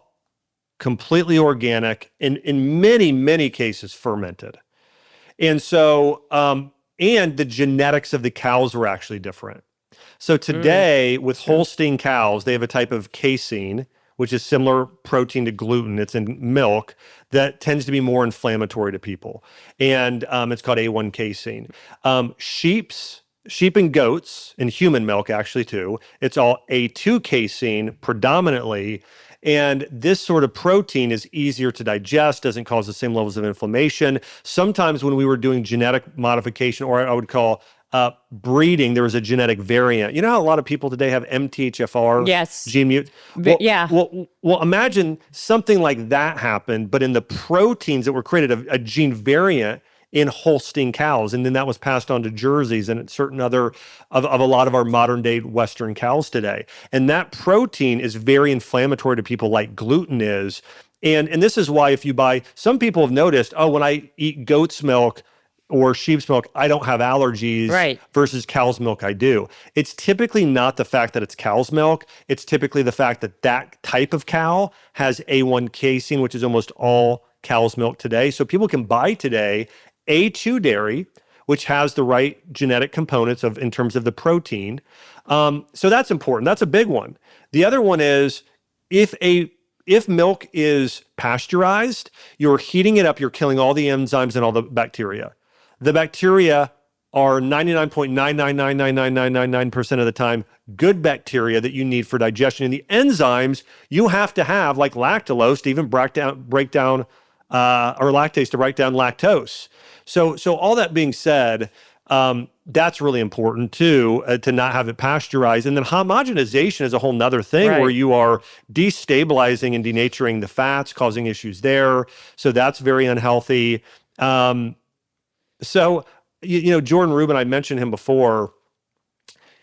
completely organic, and in many, many cases fermented. And so, and the genetics of the cows were actually different. So today, with Holstein cows, they have a type of casein, which is similar protein to gluten. It's in milk that tends to be more inflammatory to people. And it's called A1 casein. Sheep and goats, and human milk actually too, it's all A2 casein predominantly. And this sort of protein is easier to digest, doesn't cause the same levels of inflammation. Sometimes when we were doing genetic modification, or I would call breeding, there was a genetic variant. You know how a lot of people today have MTHFR Yes. gene mutant? Yeah. Well, imagine something like that happened, but in the proteins that were created, a gene variant in Holstein cows, and then that was passed on to Jerseys and certain other of a lot of our modern day Western cows today. And that protein is very inflammatory to people, like gluten is. And this is why if you buy, some people have noticed, oh, when I eat goat's milk or sheep's milk, I don't have allergies, Right. versus cow's milk, I do. It's typically not the fact that it's cow's milk. It's typically the fact that that type of cow has A1 casein, which is almost all cow's milk today. So people can buy today A2 dairy, which has the right genetic components in terms of the protein. So that's important. That's a big one. The other one is if milk is pasteurized, you're heating it up, you're killing all the enzymes and all the bacteria. The bacteria are 99.9999999% of the time good bacteria that you need for digestion. And the enzymes you have to have, like lactulose, to even break down or lactase to break down lactose. So all that being said, that's really important too, to not have it pasteurized. And then homogenization is a whole nother thing, Right. where you are destabilizing and denaturing the fats, causing issues there. So that's very unhealthy. So, Jordan Rubin, I mentioned him before.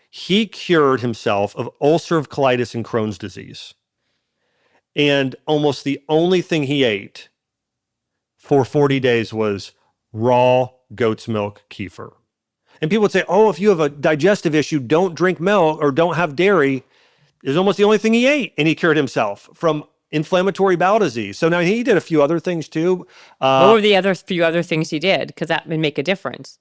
He cured himself of ulcerative colitis and Crohn's disease. And almost the only thing he ate for 40 days was raw goat's milk kefir. And people would say, oh, if you have a digestive issue, don't drink milk or don't have dairy. It's almost the only thing he ate. And he cured himself from inflammatory bowel disease. So now he did a few other things too. What were the few other things he did? Because that would make a difference.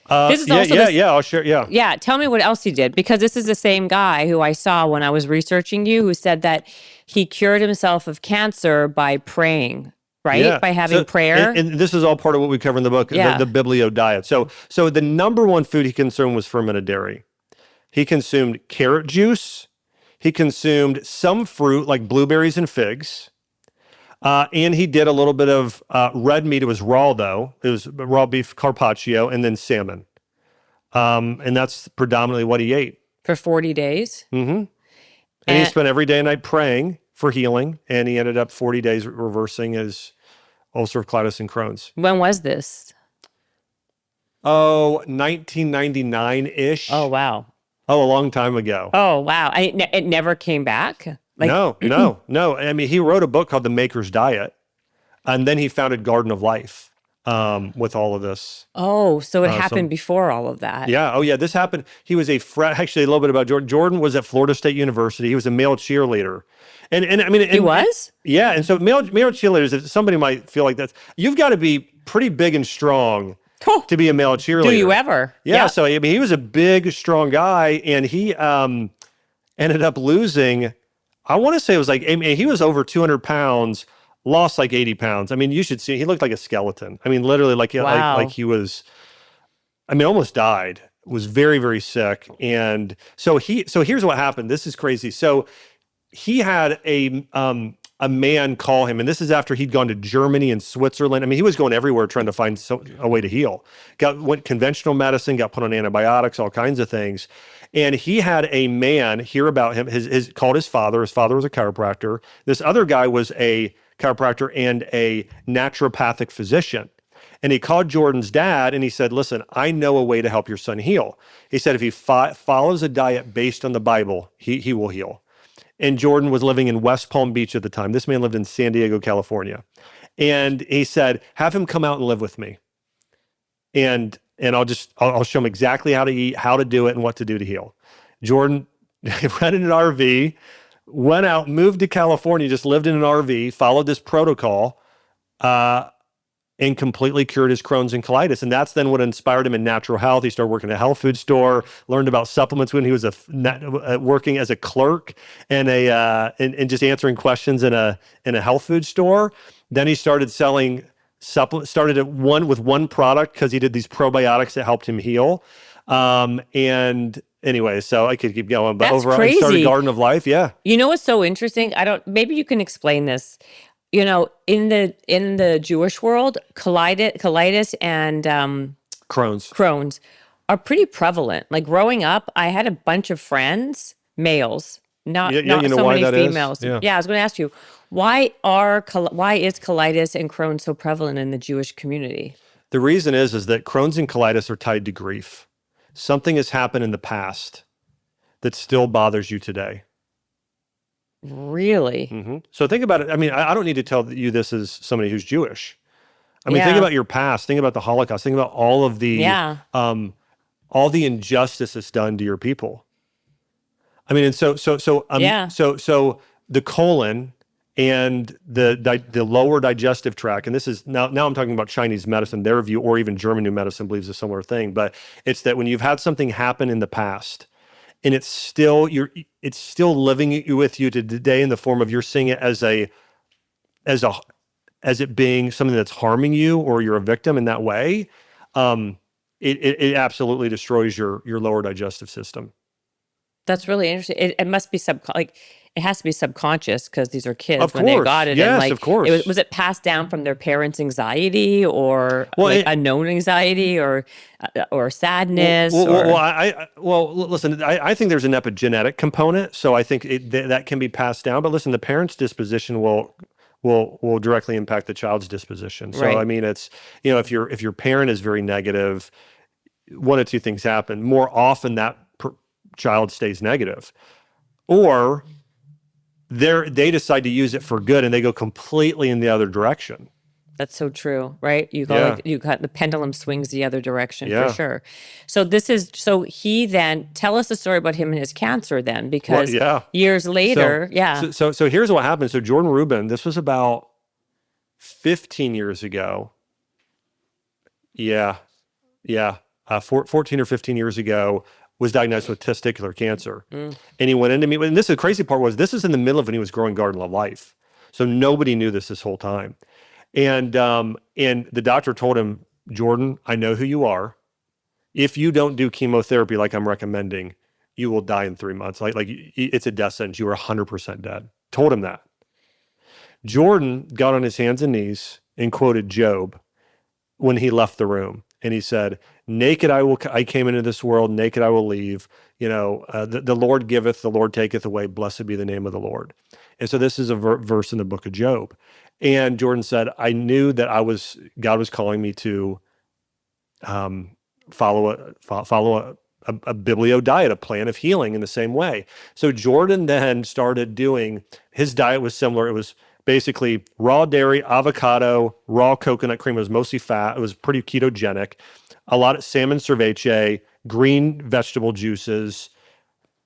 This is also I'll share. Yeah. Yeah, tell me what else he did, because this is the same guy who I saw when I was researching you, who said that he cured himself of cancer by praying, right? Yeah. By having prayer. And this is all part of what we cover in the book, Yeah. the Biblio Diet. So the number one food he consumed was fermented dairy. He consumed carrot juice. He consumed some fruit like blueberries and figs. And he did a little bit of red meat. It was raw, though. It was raw beef carpaccio, and then salmon. And that's predominantly what he ate. For 40 days. And he spent every day and night praying for healing, and he ended up 40 days reversing his ulcerative colitis and Crohn's. When was this? 1999-ish. Oh, wow. Oh, a long time ago. Oh, wow. It never came back? No. I mean, he wrote a book called The Maker's Diet, and then he founded Garden of Life with all of this. Oh, so it happened before all of that. Yeah. Oh, yeah. This happened. He was actually a little bit about Jordan. Jordan was at Florida State University. He was a male cheerleader. And I mean, He was? Yeah. And so male cheerleaders, if somebody might feel like that, you've got to be pretty big and strong to be a male cheerleader. Do you ever? Yeah. So, I mean, he was a big, strong guy, and he ended up losing, I want to say it was like, I mean, he was over 200 pounds, lost like 80 pounds. I mean, you should see, he looked like a skeleton. I mean, literally like he was, I mean, almost died, was very, very sick. And so here's what happened. This is crazy. So he had a man call him, and this is after he'd gone to Germany and Switzerland. I mean, he was going everywhere trying to find a way to heal. Went conventional medicine, got put on antibiotics, all kinds of things. And he had a man hear about him, called his father. His father was a chiropractor. This other guy was a chiropractor and a naturopathic physician. And he called Jordan's dad and he said, listen, I know a way to help your son heal. He said, if he follows a diet based on the Bible, he will heal. And Jordan was living in West Palm Beach at the time. This man lived in San Diego, California. And he said, have him come out and live with me. And I'll show him exactly how to eat, how to do it, and what to do to heal. Jordan rented an RV, went out, moved to California, just lived in an RV, followed this protocol, and completely cured his Crohn's and colitis. And that's then what inspired him in natural health. He started working at a health food store, learned about supplements when he was working as a clerk and just answering questions in a health food store. Then he started selling supplements, started with one product because he did these probiotics that helped him heal. And anyway, so I could keep going, but That's overall, crazy. he started Garden of Life. Yeah. You know what's so interesting? Maybe you can explain this. You know, in the Jewish world, colitis and Crohn's are pretty prevalent. Like growing up, I had a bunch of friends, males, not so many females. Yeah. I was going to ask you, why is colitis and Crohn's so prevalent in the Jewish community? The reason is that Crohn's and colitis are tied to grief. Something has happened in the past that still bothers you today. Really? Mm-hmm. So think about it. I mean, I don't need to tell you this as somebody who's Jewish. I mean, think about your past. Think about the Holocaust. Think about all of the injustice that's done to your people. I mean, and so the colon and the lower digestive tract, and this is now I'm talking about Chinese medicine, their view, or even German New Medicine believes a similar thing. But it's that when you've had something happen in the past, and it's still living with you today in the form of you're seeing it as it being something that's harming you, or you're a victim in that way. It absolutely destroys your lower digestive system. That's really interesting. It must be it has to be subconscious because these are kids Of when course. they got it. Yes, and of course. Was it passed down from their parents' anxiety or unknown anxiety or sadness? Listen, I think there's an epigenetic component, so I think that can be passed down. But listen, the parent's disposition will directly impact the child's disposition. So Right. I mean, it's if your parent is very negative, one of two things happen. More often, that child stays negative, or they decide to use it for good and they go completely in the other direction. That's so true, right? The pendulum swings the other direction for sure. So he then tell us the story about him and his cancer then, because years later, So here's what happened. So Jordan Rubin, this was about 15 years ago. 14 or 15 years ago, was diagnosed with testicular cancer. And he went into me, and this is the crazy part this is in the middle of when he was growing Garden of Life. So nobody knew this whole time. And the doctor told him, Jordan, I know who you are. If you don't do chemotherapy like I'm recommending, you will die in 3 months. Like it's a death sentence. You are 100% dead. Told him that. Jordan got on his hands and knees and quoted Job when he left the room. And he said, naked I came into this world, naked I will leave. The Lord giveth, the Lord taketh away. Blessed be the name of the Lord. And so this is a verse in the book of Job. And Jordan said, I knew that God was calling me to follow a Biblio Diet, a plan of healing in the same way. So Jordan then started doing, his diet was similar. It was basically raw dairy, avocado, raw coconut cream. It was mostly fat. It was pretty ketogenic. A lot of salmon cervece, green vegetable juices.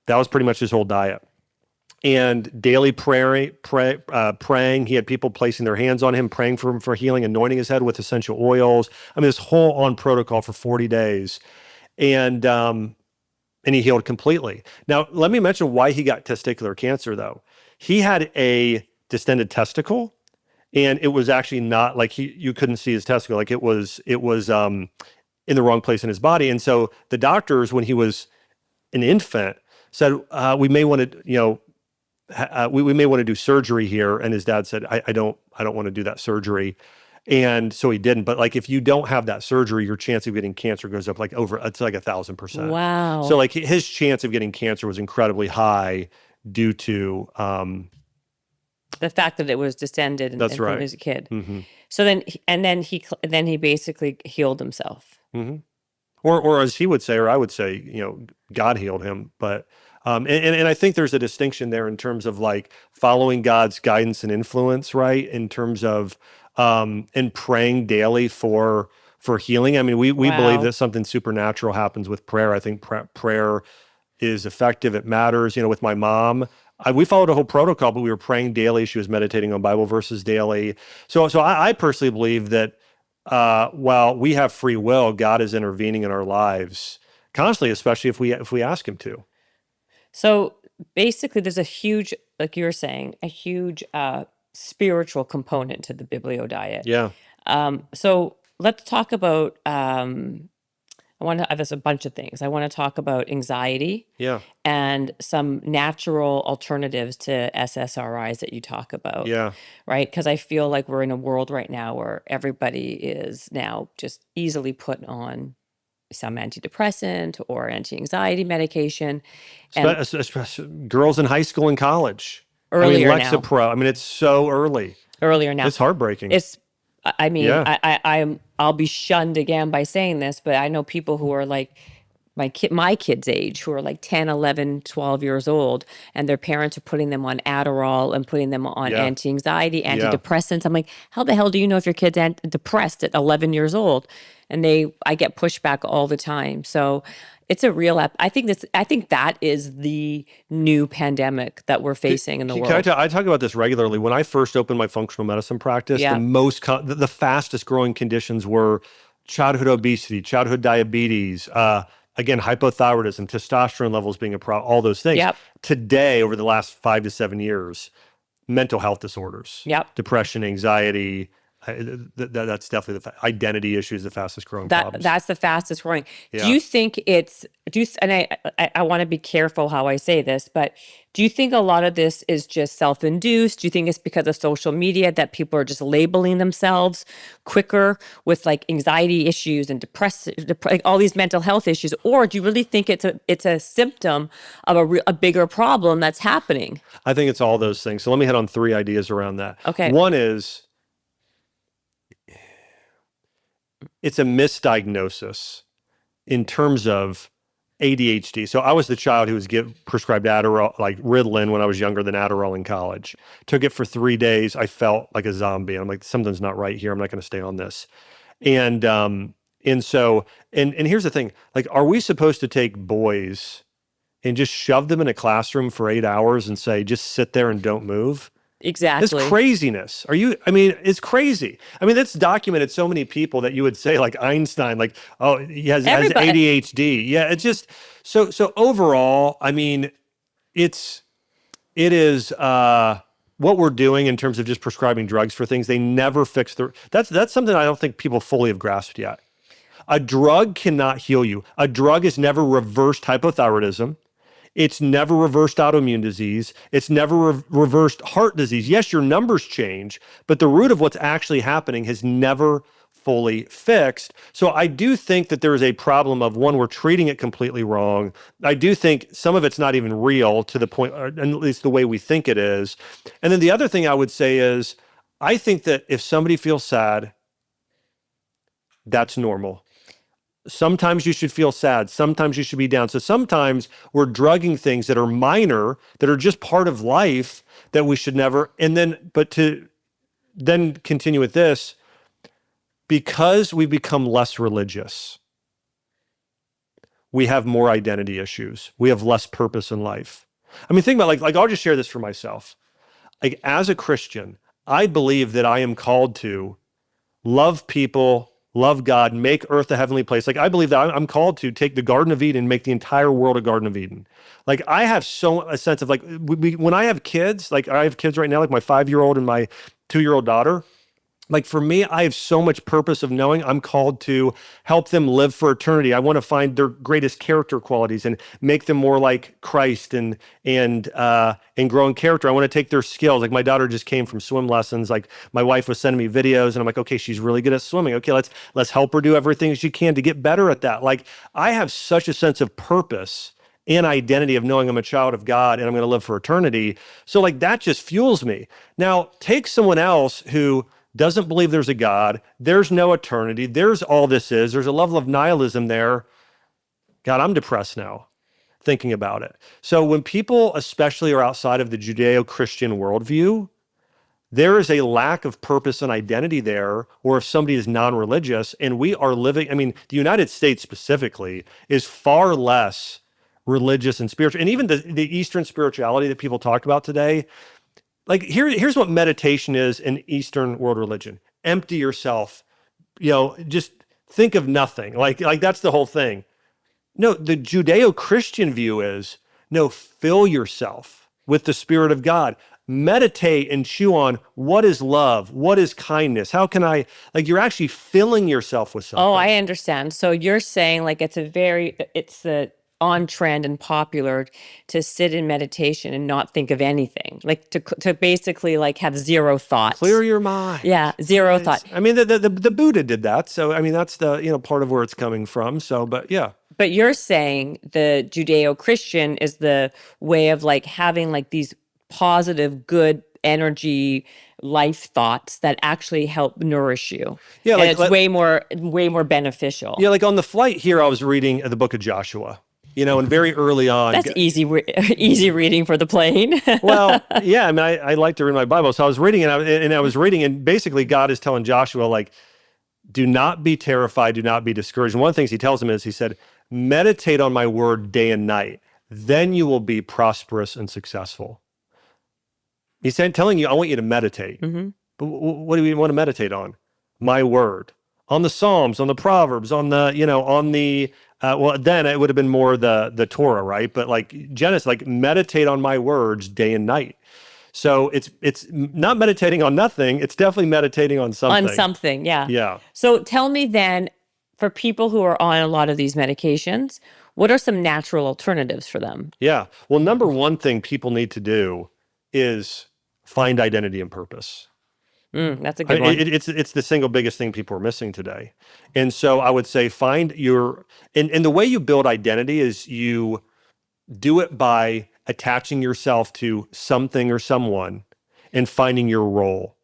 That was pretty much his whole diet. And daily praying. He had people placing their hands on him, praying for him for healing, anointing his head with essential oils. I mean, this whole on protocol for 40 days. And he healed completely. Now, let me mention why he got testicular cancer, though. He had a distended testicle, and it was actually not like you couldn't see his testicle. Like it was in the wrong place in his body. And so the doctors, when he was an infant, said, we may want to, we may want to do surgery here. And his dad said, I don't want to do that surgery. And so he didn't. But like, if you don't have that surgery, your chance of getting cancer goes up it's like 1,000%. Wow. So like his chance of getting cancer was incredibly high due to The fact that it was descended and, That's and from right. his kid. Mm-hmm. So then he basically healed himself. Mm-hmm. Or as he would say, or I would say, God healed him. But and I think there's a distinction there in terms of like following God's guidance and influence, right? In terms of and praying daily for healing. I mean, we believe Wow. that something supernatural happens with prayer. I think prayer is effective. It matters. With my mom, we followed a whole protocol, but we were praying daily. She was meditating on Bible verses daily. So I personally believe that while we have free will, God is intervening in our lives constantly, especially if we ask Him to. So basically, there's a huge, like you were saying, a huge spiritual component to the Biblio Diet. Yeah, So let's talk about. There's a bunch of things. I want to talk about anxiety yeah, and some natural alternatives to SSRIs that you talk about, yeah. right? Because I feel like we're in a world right now where everybody is now just easily put on some antidepressant or anti-anxiety medication, and Girls in high school and college. earlier now. Lexapro. It's so early. Earlier now. It's heartbreaking. It's, I mean, Yeah. I'll be shunned again by saying this, but I know people who are like my kids' age, who are like 10, 11, 12 years old, and their parents are putting them on Adderall and putting them on Yeah. anti-anxiety, Yeah. antidepressants. I'm like, how the hell do you know if your kid's depressed at 11 years old? And I get pushback all the time. So it's a real I think that is the new pandemic that we're facing in the world. I talk about this regularly. When I first opened my functional medicine practice, Yeah. the fastest growing conditions were childhood obesity, childhood diabetes, again, hypothyroidism, testosterone levels being a problem, all those things. Yep. Today, over the last 5 to 7 years, mental health disorders, Yep. depression, anxiety, that's definitely identity issues, the fastest growing problems. That's the fastest growing. Yeah. Do you think and I want to be careful how I say this, but do you think a lot of this is just self-induced? Do you think it's because of social media that people are just labeling themselves quicker with like anxiety issues and like all these mental health issues? Or do you really think it's a symptom of a bigger problem that's happening? I think it's all those things. So let me hit on 3 ideas around that. Okay. One is, it's a misdiagnosis in terms of ADHD. So I was the child who was prescribed Adderall, like Ritalin, when I was younger than Adderall in college. Took it for 3 days. I felt like a zombie. I'm like, something's not right here. I'm not going to stay on this. And so here's the thing: like, are we supposed to take boys and just shove them in a classroom for 8 hours and say, just sit there and don't move? Exactly. It's craziness. It's crazy. That's documented so many people that you would say, like Einstein, like, oh, he has ADHD. Yeah, it's just so overall, it is what we're doing in terms of just prescribing drugs for things. They never fix that's something I don't think people fully have grasped yet. A drug cannot heal you. A drug has never reversed hypothyroidism. It's never reversed autoimmune disease. It's never reversed heart disease. Yes, your numbers change, but the root of what's actually happening has never fully fixed. So I do think that there is a problem of, one, we're treating it completely wrong. I do think some of it's not even real to the point, or at least the way we think it is. And then the other thing I would say is, I think that if somebody feels sad, that's normal. Sometimes you should feel sad. Sometimes you should be down. So sometimes we're drugging things that are minor, that are just part of life, that we should never. But to then continue with this, because we become less religious, we have more identity issues. We have less purpose in life. Think about like I'll just share this for myself. Like, as a Christian, I believe that I am called to love people, love God, make earth a heavenly place. Like, I believe that I'm called to take the Garden of Eden and make the entire world a Garden of Eden. Like, I have a sense of like, when I have kids, like I have kids right now, like my 5-year-old and my 2-year-old daughter. Like, for me, I have so much purpose of knowing I'm called to help them live for eternity. I want to find their greatest character qualities and make them more like Christ and grow in character. I want to take their skills. Like, my daughter just came from swim lessons. Like, my wife was sending me videos, and I'm like, okay, she's really good at swimming. Okay, let's help her do everything she can to get better at that. Like, I have such a sense of purpose an identity of knowing I'm a child of God and I'm going to live for eternity. So like that just fuels me. Now, take someone else who doesn't believe there's a God, there's no eternity, there's all this is, there's a level of nihilism there. God, I'm depressed now thinking about it. So when people especially are outside of the Judeo-Christian worldview, there is a lack of purpose and identity there, or if somebody is non-religious, and we are living, I mean, the United States specifically is far less religious and spiritual. And even the Eastern spirituality that people talk about today, like here's what meditation is in Eastern world religion. Empty yourself, just think of nothing. Like that's the whole thing. No, the Judeo-Christian view is, no, fill yourself with the Spirit of God. Meditate and chew on what is love, what is kindness, how can I, like you're actually filling yourself with something. Oh, I understand. So you're saying like it's the on trend and popular to sit in meditation and not think of anything, like to basically like have zero thoughts. Clear your mind. Yeah, zero thought. I mean, the Buddha did that. So, I mean, that's the, part of where it's coming from. So, but yeah. But you're saying the Judeo-Christian is the way of like having like these positive, good energy, life thoughts that actually help nourish you. Yeah, and like, it's way more beneficial. Yeah, like on the flight here, I was reading the book of Joshua. And very early on. That's easy reading for the plane. Well, yeah, I mean, I like to read my Bible. So I was reading and basically God is telling Joshua, like, do not be terrified, do not be discouraged. And one of the things he tells him is, he said, meditate on my word day and night, then you will be prosperous and successful. He's telling you, I want you to meditate. Mm-hmm. But what do we want to meditate on? My word. On the Psalms, on the Proverbs, on the, well, then it would have been more the Torah, right? But like Genesis, like meditate on my words day and night. So it's not meditating on nothing. It's definitely meditating on something. On something, yeah. Yeah. So tell me then, for people who are on a lot of these medications, what are some natural alternatives for them? Yeah. Well, number one thing people need to do is find identity and purpose. That's a good one. It's the single biggest thing people are missing today. And so I would say find and the way you build identity is you do it by attaching yourself to something or someone and finding your role.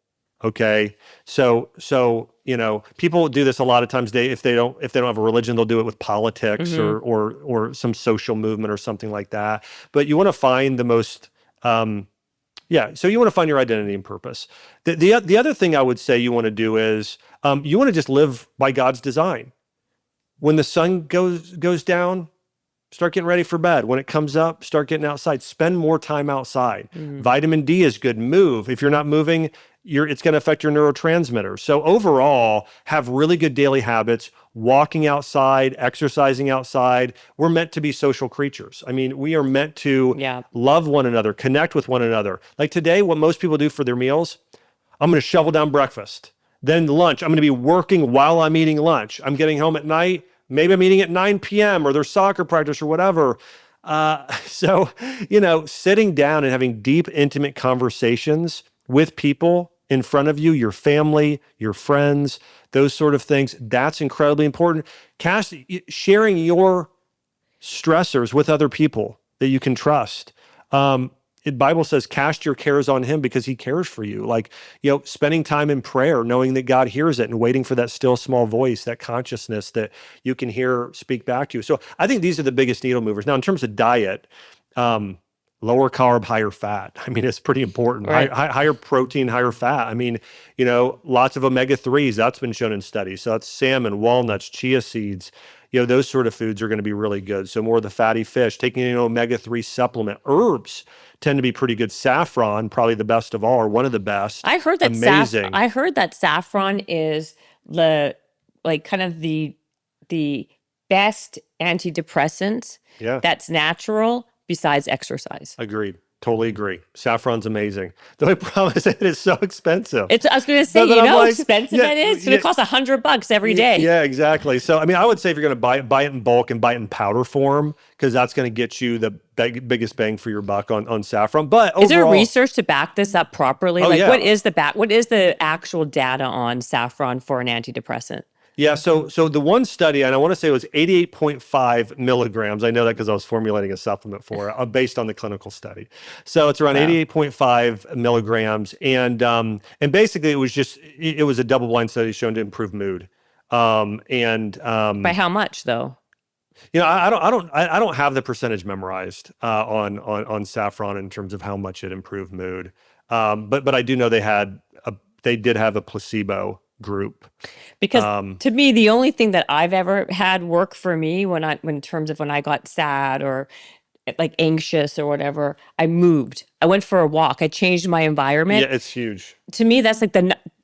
Okay. So, people do this a lot of times. If they don't have a religion, they'll do it with politics or some social movement or something like that. But you want to find the most, so you want to find your identity and purpose. The other thing I would say you want to do is you want to just live by God's design. When the sun goes down, start getting ready for bed. When it comes up, start getting outside. Spend more time outside. Vitamin D is good. Move. If you're not moving, it's going to affect your neurotransmitters. So overall, have really good daily habits, walking outside, exercising outside. We're meant to be social creatures. I mean, we are meant to love one another, connect with one another. Like today, what most people do for their meals, I'm going to shovel down breakfast. Then lunch, I'm going to be working while I'm eating lunch. I'm getting home at night. Maybe I'm eating at 9 p.m. or there's soccer practice or whatever. So, sitting down and having deep, intimate conversations with people in front of you, your family, your friends, those sort of things, that's incredibly important. Sharing your stressors with other people that you can trust. The Bible says, cast your cares on him because he cares for you. Like, spending time in prayer, knowing that God hears it and waiting for that still small voice, that consciousness that you can hear speak back to you. So I think these are the biggest needle movers. Now, in terms of diet, lower carb, higher fat. I mean, it's pretty important. Right. Higher protein, higher fat. I mean, lots of omega-3s, that's been shown in studies. So that's salmon, walnuts, chia seeds. Those sort of foods are going to be really good. So more of the fatty fish, taking an omega-3 supplement. Herbs tend to be pretty good. Saffron, probably the best of all, or one of the best. I heard that amazing. I heard that saffron is the best antidepressant that's natural besides exercise. Agreed. Totally agree. Saffron's amazing. The only problem is it is so expensive. I was going to say, how expensive it is? It's going to cost $100 every day. Yeah, exactly. So, I mean, I would say if you're going to buy it in bulk and buy it in powder form, because that's going to get you the biggest bang for your buck on saffron. But overall, is there research to back this up properly? Oh, yeah. What is the actual data on saffron for an antidepressant? Yeah, so the one study, and I want to say it was 88.5 milligrams. I know that because I was formulating a supplement for it, based on the clinical study. So it's around Wow. 88.5 milligrams, and basically it was a double-blind study shown to improve mood. By how much though? I don't have the percentage memorized on Saffron in terms of how much it improved mood. But I do know they did have a placebo group. Because to me, the only thing that I've ever had work for me when in terms of when I got sad or like anxious or whatever, I moved. I went for a walk. I changed my environment. Yeah, it's huge. To me, that's like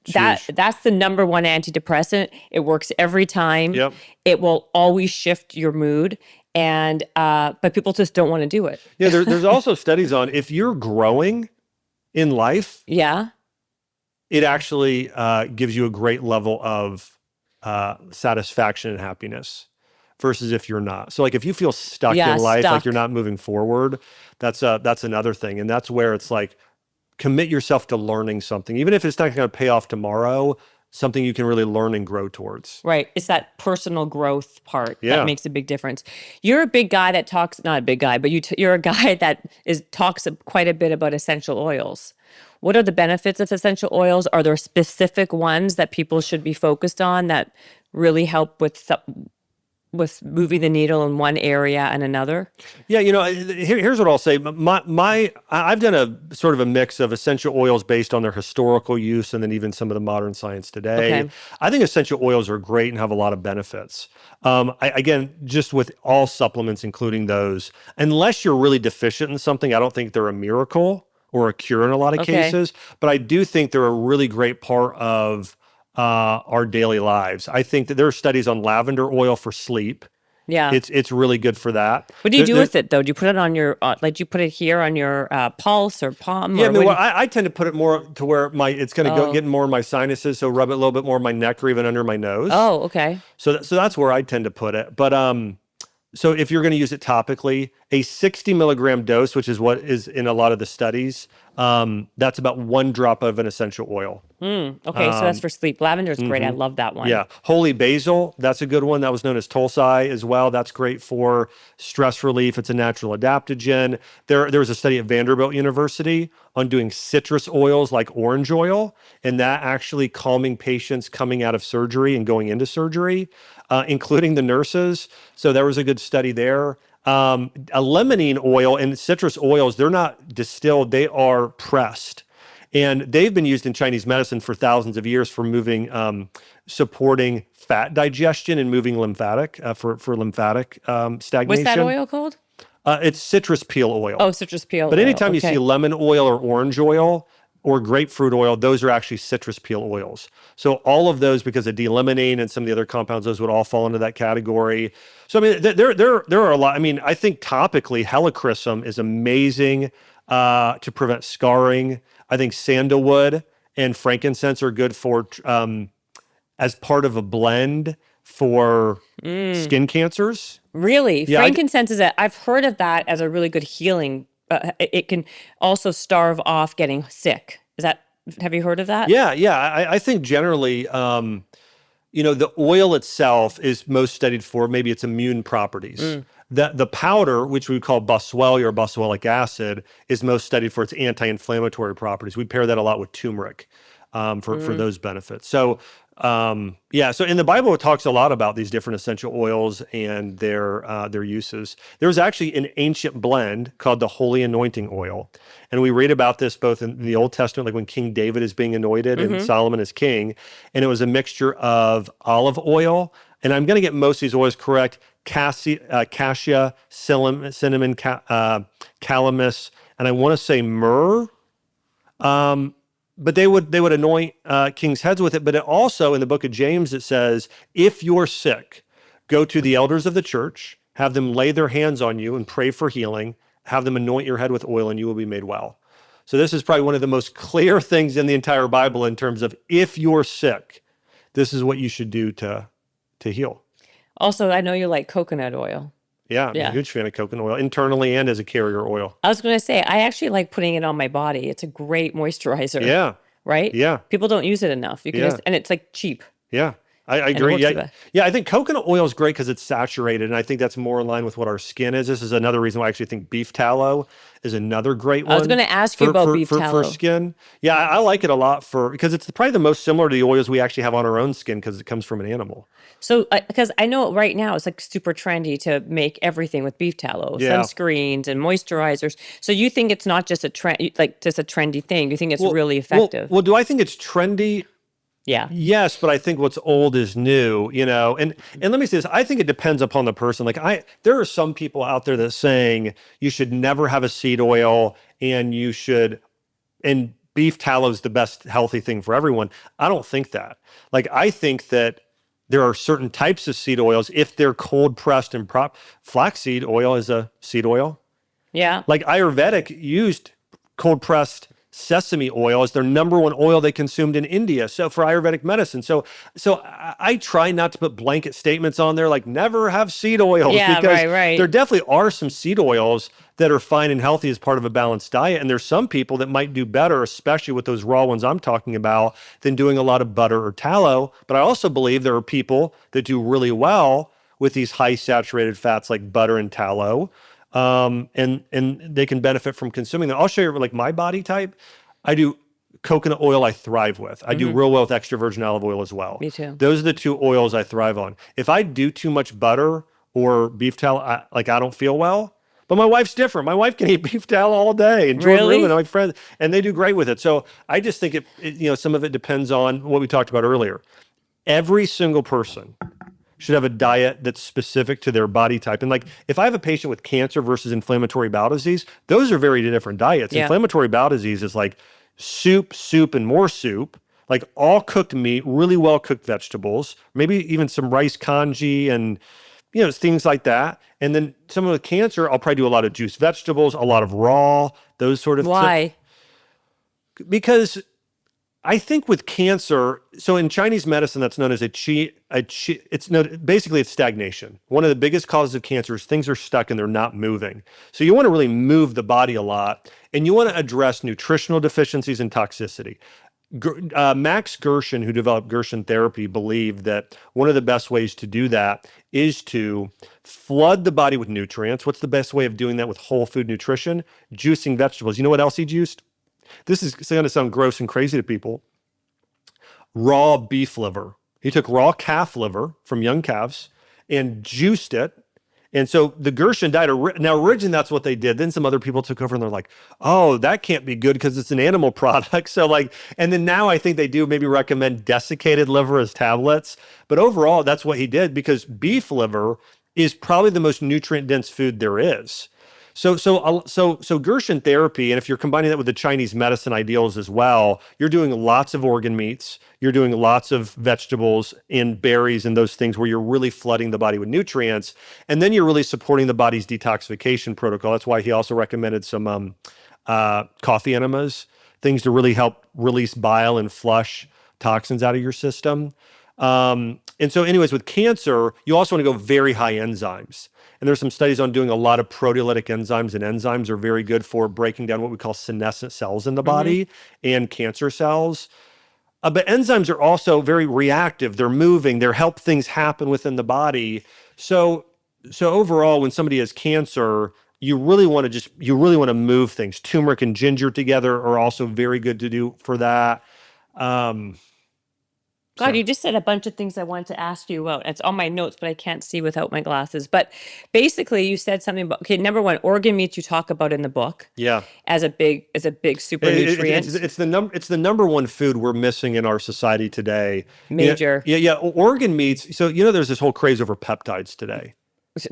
Huge. that's the number one antidepressant. It works every time. Yep. It will always shift your mood. And but people just don't want to do it. Yeah, there's also studies on if you're growing in life, Yeah. it actually gives you a great level of satisfaction and happiness versus if you're not. So like if you feel stuck Yeah, in life, like stuck. you're not moving forward, that's another thing. And that's where it's like commit yourself to learning something, even if it's not going to pay off tomorrow, something you can really learn and grow towards. Right. It's that personal growth part Yeah. that makes a big difference. You're a big guy that talks, not a big guy, but you're a guy that talks quite a bit about essential oils. What are the benefits of essential oils? Are there specific ones that people should be focused on that really help with moving the needle in one area and another? Yeah, here's what I'll say. I've done a sort of a mix of essential oils based on their historical use and then even some of the modern science today. Okay. I think essential oils are great and have a lot of benefits. Again, just with all supplements, including those, unless you're really deficient in something, I don't think they're a miracle or a cure in a lot of Okay. cases. But I do think they're a really great part of our daily lives. I think that there are studies on lavender oil for sleep. Yeah. It's really good for that. What do you do with it though? Do you put it on your, like, do you put it here on your pulse or palm? Yeah, or I mean, what I tend to put it more to where it's going to go get more in my sinuses. So rub it a little bit more in my neck or even under my nose. Oh, okay. So that's where I tend to put it. But so if you're going to use it topically, a 60 milligram dose, which is what is in a lot of the studies, that's about 1 drop of an essential oil. Okay, so that's for sleep. Lavender is great. I love that one. Yeah. Holy basil, that's a good one. That was known as Tulsi as well. That's great for stress relief. It's a natural adaptogen. There was a study at Vanderbilt University on doing citrus oils like orange oil, and that actually calming patients coming out of surgery and going into surgery, including the nurses. So there was a good study there. A limonene oil and citrus oils, they're not distilled, they are pressed. And they've been used in Chinese medicine for thousands of years for moving, supporting fat digestion and moving lymphatic, for lymphatic stagnation. What's that oil called? It's citrus peel oil. Oh, citrus peel. But oil. anytime you Okay. see lemon oil or orange oil or grapefruit oil, those are actually citrus peel oils. So all of those, because of D-limonene and some of the other compounds, those would all fall into that category. So I mean, there are a lot. I mean, I think topically, helichrysum is amazing to prevent scarring. I think sandalwood and frankincense are good for as part of a blend for skin cancers. Really? Yeah, Frankincense I've heard of that as a really good healing. It can also starve off getting sick. Have you heard of that? Yeah. I think generally, the oil itself is most studied for maybe its immune properties. The powder, which we call boswellia or boswellic acid, is most studied for its anti-inflammatory properties. We pair that a lot with turmeric for those benefits. So so in the Bible, it talks a lot about these different essential oils and their uses. There's actually an ancient blend called the Holy Anointing Oil. And we read about this both in the Old Testament, like when King David is being anointed and Solomon is king. And it was a mixture of olive oil. And I'm going to get most of these oils correct. Cassia, cinnamon, calamus, and I want to say myrrh. But they would anoint kings' heads with it. But it also, in the book of James, it says, if you're sick, go to the elders of the church, have them lay their hands on you and pray for healing, have them anoint your head with oil, and you will be made well. So this is probably one of the most clear things in the entire Bible in terms of if you're sick, this is what you should do to heal. Also, I know you like coconut oil. Yeah, I'm a huge fan of coconut oil, internally and as a carrier oil. I was going to say, I actually like putting it on my body. It's a great moisturizer. Yeah. Right? Yeah. People don't use it enough. You can Yeah. and it's like cheap. Yeah. I And it agree. works Yeah, the best. yeah. I think coconut oil is great because it's saturated, and I think that's more in line with what our skin is. This is another reason why I actually think beef tallow is another great I was one going to ask you about beef for tallow. skin. Yeah, I like it a lot because it's probably the most similar to the oils we actually have on our own skin because it comes from an animal. So, because I know right now it's like super trendy to make everything with beef tallow, Yeah. sunscreens and moisturizers. So you think it's not just a trend, like just a trendy thing. You think it's really Well, effective? well, do I think it's trendy? Yeah. Yes, but I think what's old is new, and let me say this, I think it depends upon the person. There are some people out there that saying you should never have a seed oil and beef tallow is the best healthy thing for everyone. I don't think that. I think that there are certain types of seed oils, if they're cold pressed and flaxseed oil is a seed oil. Yeah. Like Ayurvedic used cold pressed sesame oil as their number one oil they consumed in India. So for Ayurvedic medicine. So I try not to put blanket statements on there like never have seed oils Yeah, because right. there definitely are some seed oils that are fine and healthy as part of a balanced diet. And there's some people that might do better, especially with those raw ones I'm talking about, than doing a lot of butter or tallow. But I also believe there are people that do really well with these high saturated fats like butter and tallow. And they can benefit from consuming them. I'll show you my body type. I do coconut oil I thrive with. I do real well with extra virgin olive oil as well. Me too. Those are the two oils I thrive on. If I do too much butter or beef tallow, I don't feel well. But my wife's different. My wife can eat beef tallow all day. And Jordan Really? Rubin, my friends, and they do great with it. So I just think some of it depends on what we talked about earlier. Every single person should have a diet that's specific to their body type. And if I have a patient with cancer versus inflammatory bowel disease, those are very different diets. Yeah. Inflammatory bowel disease is like soup, and more soup, like all cooked meat, really well cooked vegetables, maybe even some rice congee and things like that. And then someone with cancer, I'll probably do a lot of juiced vegetables, a lot of raw, those sort of Why? because I think with cancer, so in Chinese medicine, that's known as basically it's stagnation. One of the biggest causes of cancer is things are stuck and they're not moving. So you want to really move the body a lot, and you want to address nutritional deficiencies and toxicity. Max Gershon, who developed Gershon therapy, believed that one of the best ways to do that is to flood the body with nutrients. What's the best way of doing that with whole food nutrition? Juicing vegetables. You know what else he juiced? This is going to sound gross and crazy to people. Raw beef liver. He took raw calf liver from young calves and juiced it. And so the Gershon diet, now originally that's what they did. Then some other people took over and they're like, oh, that can't be good because it's an animal product. So and then now I think they do maybe recommend desiccated liver as tablets. But overall, that's what he did because beef liver is probably the most nutrient dense food there is. So Gershon therapy, and if you're combining that with the Chinese medicine ideals as well, you're doing lots of organ meats, you're doing lots of vegetables and berries and those things where you're really flooding the body with nutrients, and then you're really supporting the body's detoxification protocol. That's why he also recommended some coffee enemas, things to really help release bile and flush toxins out of your system. And so anyways, with cancer, you also want to go very high enzymes. And there's some studies on doing a lot of proteolytic enzymes, and enzymes are very good for breaking down what we call senescent cells in the body and cancer cells. But enzymes are also very reactive. They're moving. They help things happen within the body. So overall, when somebody has cancer, you really want to move things. Turmeric and ginger together are also very good to do for that. God, you just said a bunch of things I wanted to ask you about. It's on my notes, but I can't see without my glasses. But basically, you said something about, okay, number one, organ meats you talk about in the book. Yeah. As a big super nutrient. It's the number one food we're missing in our society today. Major. Yeah. Organ meats. So there's this whole craze over peptides today.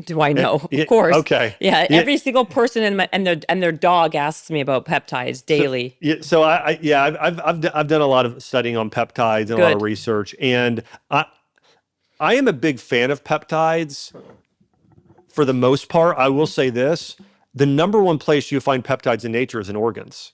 Do I know? Yeah, of course. okay. Yeah, every single person and their dog asks me about peptides daily. So I've done a lot of studying on peptides and a lot of research, and I am a big fan of peptides. For the most part, I will say this: the number one place you find peptides in nature is in organs.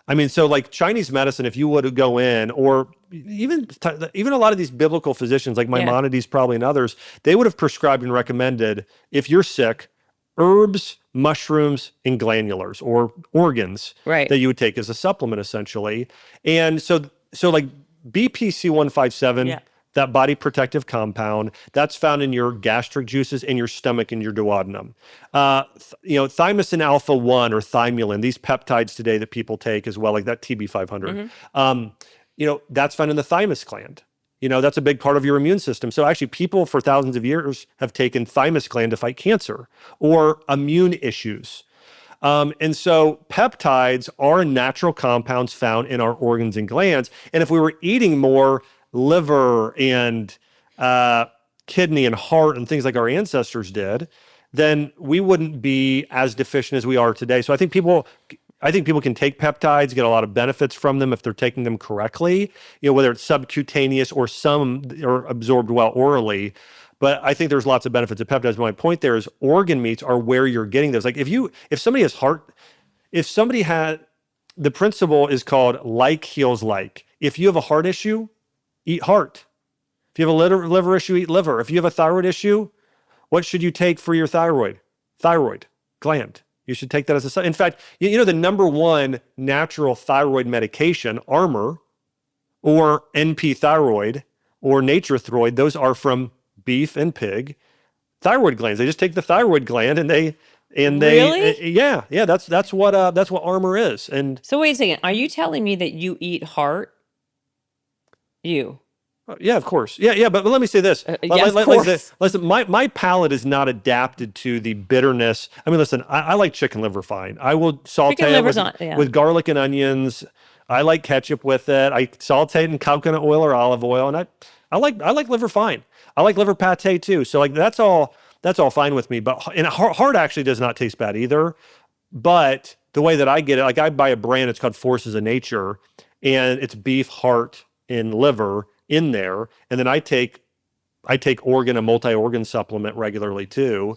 I mean, so Chinese medicine, if you were to go in, or even a lot of these biblical physicians like Maimonides probably and others, they would have prescribed and recommended, if you're sick, herbs, mushrooms, and glandulars or organs that you would take as a supplement essentially. And so BPC 157, that body protective compound. That's found in your gastric juices, in your stomach, and your duodenum. Thymosin alpha 1 or thymulin, these peptides today that people take as well, like that TB500, that's found in the thymus gland. That's a big part of your immune system. So actually, people for thousands of years have taken thymus gland to fight cancer or immune issues. And so peptides are natural compounds found in our organs and glands. And if we were eating more liver and kidney and heart and things like our ancestors did, then we wouldn't be as deficient as we are today. So I think people can take peptides, get a lot of benefits from them if they're taking them correctly, whether it's subcutaneous or some are absorbed well orally. But I think there's lots of benefits of peptides. But my point there is organ meats are where you're getting those. Like if somebody had, the principle is called like heals like. If you have a heart issue, eat heart. If you have a liver issue, eat liver. If you have a thyroid issue, what should you take for your thyroid? Thyroid gland. You should take that as in fact, the number one natural thyroid medication, Armour, or NP thyroid, or Nature-Throid, those are from beef and pig thyroid glands. They just take the thyroid gland and they Really? That's what Armour is. And So wait a second. Are you telling me that you eat heart? You? yeah, of course. Yeah. But let me say this. Yes, of course. Listen, my palate is not adapted to the bitterness. I mean, listen, I like chicken liver fine. I will saute it with garlic and onions. I like ketchup with it. I saute it in coconut oil or olive oil, and I like liver fine. I like liver pate too. So like that's all fine with me. But heart actually does not taste bad either. But the way that I get it, like I buy a brand, it's called Forces of Nature, and it's beef, heart, and liver in there. And then I take a multi-organ supplement regularly too.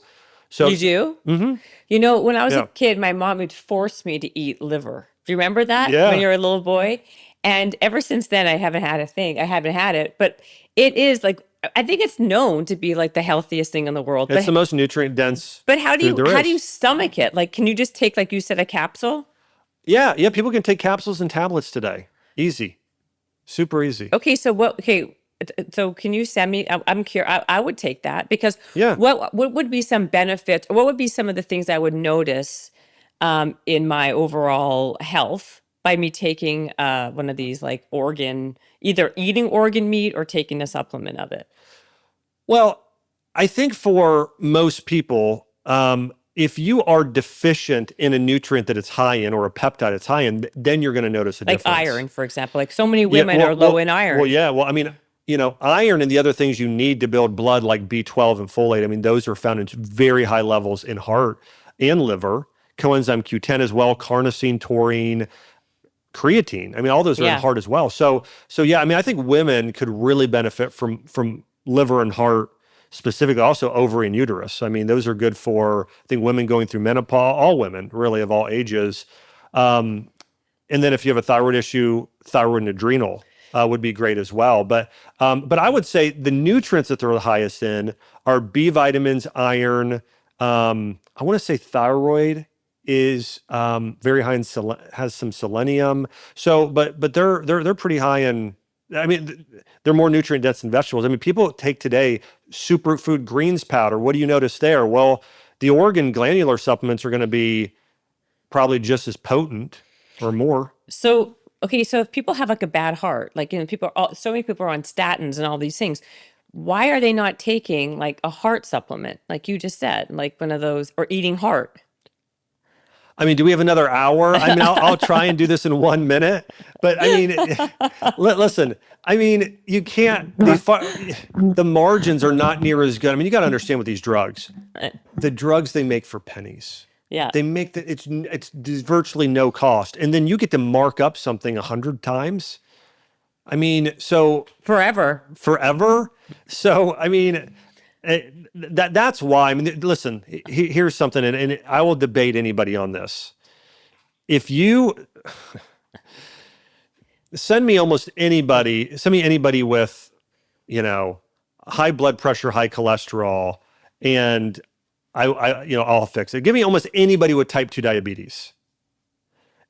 So you do? Mm-hmm. When I was a kid, my mom would force me to eat liver. Do you remember that? Yeah. When you were a little boy? And ever since then, I haven't had it, but it is like, I think it's known to be like the healthiest thing in the world. It's the most nutrient dense. But how do you stomach it? Like, can you just take, like you said, a capsule? Yeah. People can take capsules and tablets today. Easy. Super easy. Okay. So can you send me, I'm curious, I would take that because Yeah. what would be some benefits? What would be some of the things I would notice in my overall health by me taking one of these like either eating organ meat or taking a supplement of it? Well, I think for most people, if you are deficient in a nutrient that it's high in or a peptide it's high in, then you're going to notice a difference. Like iron, for example. Like so many women are low in iron. Well, yeah. Well, I mean, iron and the other things you need to build blood like B12 and folate, I mean, those are found in very high levels in heart and liver. Coenzyme Q10 as well, carnosine, taurine, creatine. I mean, all those are in heart as well. So yeah, I mean, I think women could really benefit from liver and heart, specifically also ovary and uterus. I mean, those are good for, I think, women going through menopause, all women really of all ages. And then if you have a thyroid issue, thyroid and adrenal would be great as well. But I would say the nutrients that they're the highest in are B vitamins, iron. I want to say thyroid is very high in has some selenium. So, but they're pretty high in. I mean, they're more nutrient dense than vegetables. I mean, people take today superfood greens powder. What do you notice there? Well, the organ glandular supplements are going to be probably just as potent or more. So, okay, so if people have like a bad heart, like, so many people are on statins and all these things, why are they not taking like a heart supplement, like you just said, like one of those, or eating heart? I mean, do we have another hour? I mean, I'll try and do this in 1 minute. But I mean, listen, I mean, you can't, the margins are not near as good. I mean, you got to understand with these drugs, the drugs they make for pennies. Yeah. They make it's virtually no cost. And then you get to mark up something 100 times. I mean, so. Forever. So, I mean, that's why. I mean, listen, here's something, and I will debate anybody on this. If you send me anybody with, high blood pressure, high cholesterol, and I'll fix it. Give me almost anybody with type 2 diabetes.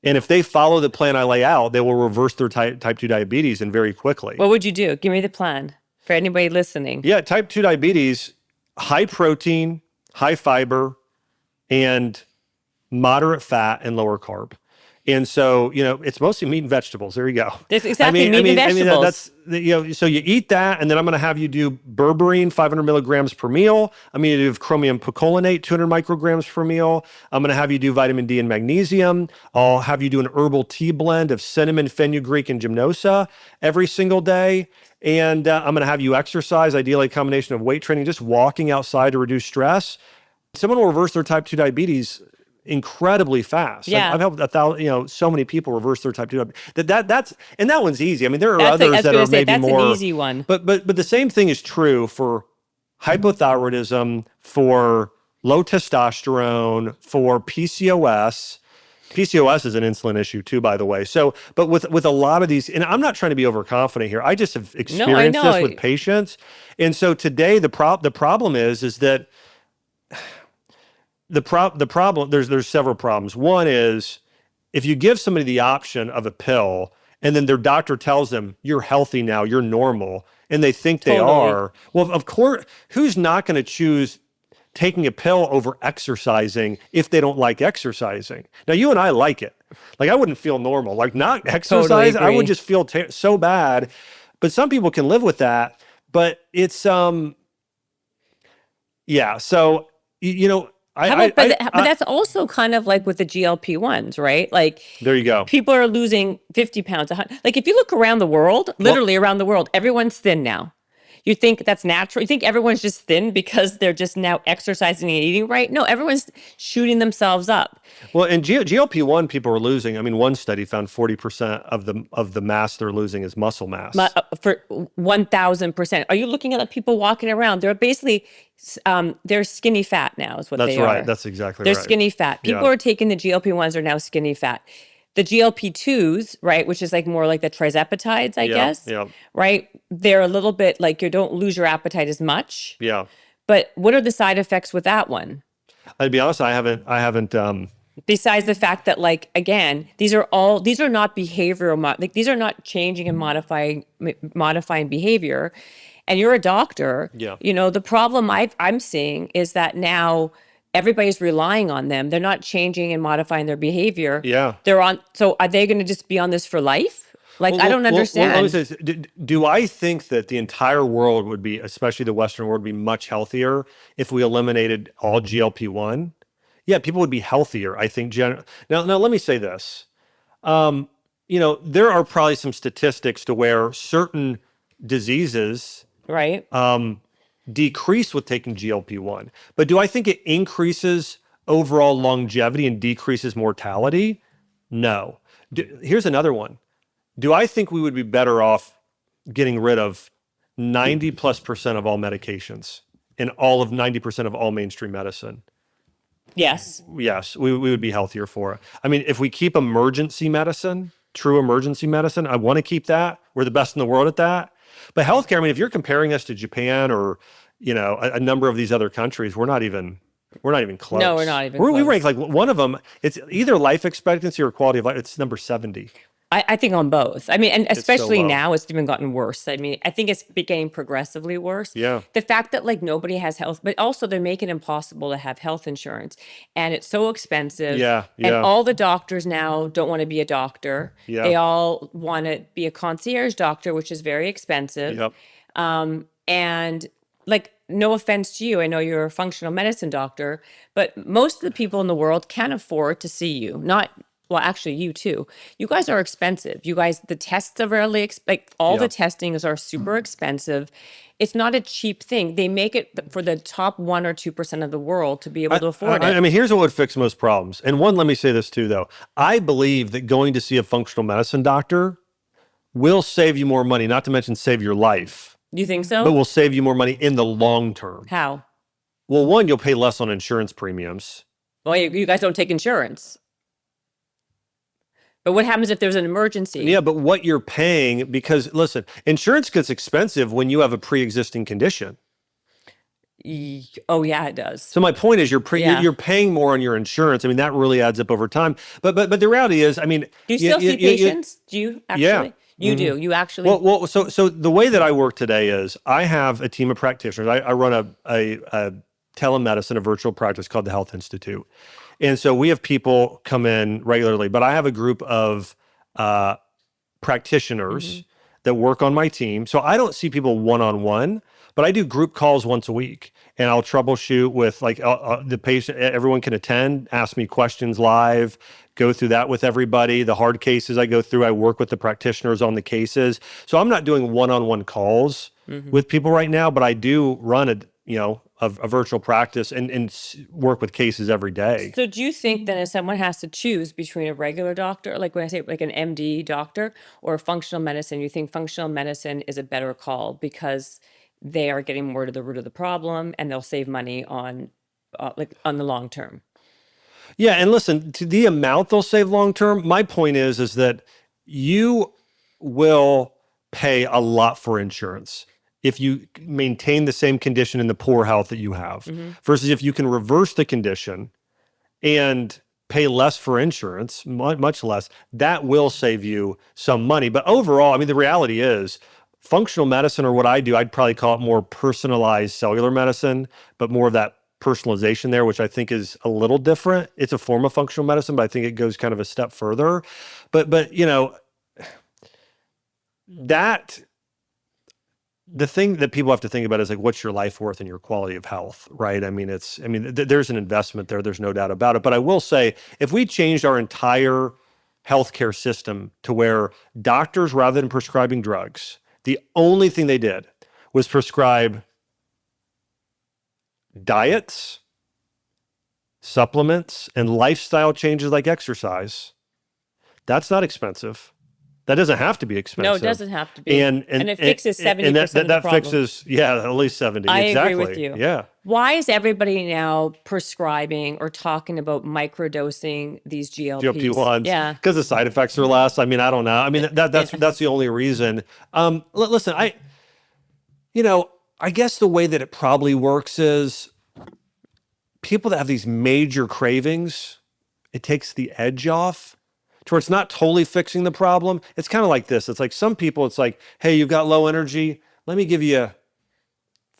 And if they follow the plan I lay out, they will reverse their type 2 diabetes and very quickly. What would you do? Give me the plan. For anybody listening. Yeah, type 2 diabetes, high protein, high fiber, and moderate fat and lower carb. And so, it's mostly meat and vegetables. There you go. That's exactly meat and vegetables. So you eat that, and then I'm going to have you do berberine, 500 milligrams per meal. I'm going to do chromium picolinate, 200 micrograms per meal. I'm going to have you do vitamin D and magnesium. I'll have you do an herbal tea blend of cinnamon, fenugreek, and gymnosa every single day. And I'm going to have you exercise, ideally a combination of weight training, just walking outside to reduce stress. Someone will reverse their type 2 diabetes incredibly fast. Yeah. I've helped so many people reverse their type 2 diabetes. And that one's easy. I mean, there are others that are maybe more. That's an easy one. But the same thing is true for hypothyroidism, for low testosterone, for PCOS. PCOS is an insulin issue too, by the way. So, but with a lot of these, and I'm not trying to be overconfident here. I just have experienced this with patients. And so today, the problem is that the problem, there's several problems. One is if you give somebody the option of a pill and then their doctor tells them you're healthy now, you're normal, and they think they are, well, of course, who's not going to choose taking a pill over exercising if they don't like exercising? Now, you and I like it. Like, I wouldn't feel normal. Like, not exercise, I would just feel so bad. But some people can live with that. But it's, yeah. So, but that's also kind of like with the GLP-1s, right? Like, there you go. People are losing 50 pounds. Like, if you look around the world, literally around the world, everyone's thin now. You think that's natural? You think everyone's just thin because they're just now exercising and eating right? No, everyone's shooting themselves up. Well, and GLP-1 people are losing. I mean, one study found 40% of the mass they're losing is muscle mass. For 1,000%. Are you looking at people walking around? They're basically, they're skinny fat now is what they are. That's right. That's exactly right. They're skinny fat. People are taking the GLP-1s are now skinny fat. The GLP-2s, right, which is like more like the trizepatides, I guess, right? They're a little bit like you don't lose your appetite as much. Yeah. But what are the side effects with that one? I'd be honest, I haven't. Besides the fact that, like, again, these are not behavioral, like these are not changing and modifying behavior. And you're a doctor. Yeah. The problem I'm seeing is that now everybody's relying on them. They're not changing and modifying their behavior. Yeah. So are they going to just be on this for life? Like, I don't understand. Let me say this. Do I think that the entire world would be, especially the Western world, would be much healthier if we eliminated all GLP-1? Yeah, people would be healthier, I think. Now, let me say this. There are probably some statistics to where certain diseases right decrease with taking GLP-1. But do I think it increases overall longevity and decreases mortality? No. Here's another one. Do I think we would be better off getting rid of 90+% of all medications and all of 90% of all mainstream medicine? Yes. Yes, we would be healthier for it. I mean, if we keep emergency medicine, true emergency medicine, I want to keep that. We're the best in the world at that. But healthcare, I mean, if you're comparing us to Japan or, a number of these other countries, we're not even close. No, we're not even close. We rank like one of them. It's either life expectancy or quality of life. It's number 70. I think on both. I mean, and especially now, it's even gotten worse. I mean, I think it's getting progressively worse. Yeah. The fact that nobody has health, but also they're making it impossible to have health insurance, and it's so expensive. Yeah. And all the doctors now don't want to be a doctor. Yeah. They all want to be a concierge doctor, which is very expensive. Yep. And no offense to you, I know you're a functional medicine doctor, but most of the people in the world can't afford to see you. Well, actually, you too. You guys are expensive. You guys, the tests are really the testings are super expensive. It's not a cheap thing. They make it for the top 1 or 2% of the world to be able to afford it. I mean, here's what would fix most problems. And one, let me say this too, though. I believe that going to see a functional medicine doctor will save you more money, not to mention save your life. You think so? But will save you more money in the long term. How? Well, one, you'll pay less on insurance premiums. Well, you guys don't take insurance. But what happens if there's an emergency? Yeah, but what you're paying, because listen, insurance gets expensive when you have a pre-existing condition. Oh yeah, it does. So my point is, you're paying more on your insurance. I mean, that really adds up over time. But the reality is, I mean, do you still see patients? Do you actually? You do. You actually. So the way that I work today is I have a team of practitioners. I run a telemedicine, a virtual practice called the Health Institute. And so we have people come in regularly, but I have a group of practitioners that work on my team. So I don't see people one-on-one, but I do group calls once a week, and I'll troubleshoot with like the patient. Everyone can attend, ask me questions live, go through that with everybody. The hard cases I go through, I work with the practitioners on the cases. So I'm not doing one-on-one calls with people right now, but I do run a virtual practice and work with cases every day. So do you think that if someone has to choose between a regular doctor, like when I say like an MD doctor, or functional medicine, you think functional medicine is a better call because they are getting more to the root of the problem and they'll save money on on the long term? Yeah, and listen, to the amount they'll save long term, my point is that you will pay a lot for insurance if you maintain the same condition and the poor health that you have, versus if you can reverse the condition and pay less for insurance, much less, that will save you some money. But overall, I mean, the reality is functional medicine, or what I do, I'd probably call it more personalized cellular medicine, but more of that personalization there, which I think is a little different. It's a form of functional medicine, but I think it goes kind of a step further. But that the thing that people have to think about is like, what's your life worth and your quality of health, right? I mean, there's an investment there. There's no doubt about it. But I will say, if we changed our entire healthcare system to where doctors, rather than prescribing drugs, the only thing they did was prescribe diets, supplements, and lifestyle changes like exercise, that's not expensive. That doesn't have to be expensive. No, it doesn't have to be. And it fixes 70% and of the problem. That fixes, at least 70. I exactly. agree with you. Yeah. Why is everybody now prescribing or talking about microdosing these GLP-1s? Yeah. Because the side effects are less. I mean, I don't know. I mean, that's the only reason. Listen, I guess the way that it probably works is people that have these major cravings, it takes the edge off to where it's not totally fixing the problem. It's kind of like this. It's like some people, it's like, hey, you've got low energy. Let me give you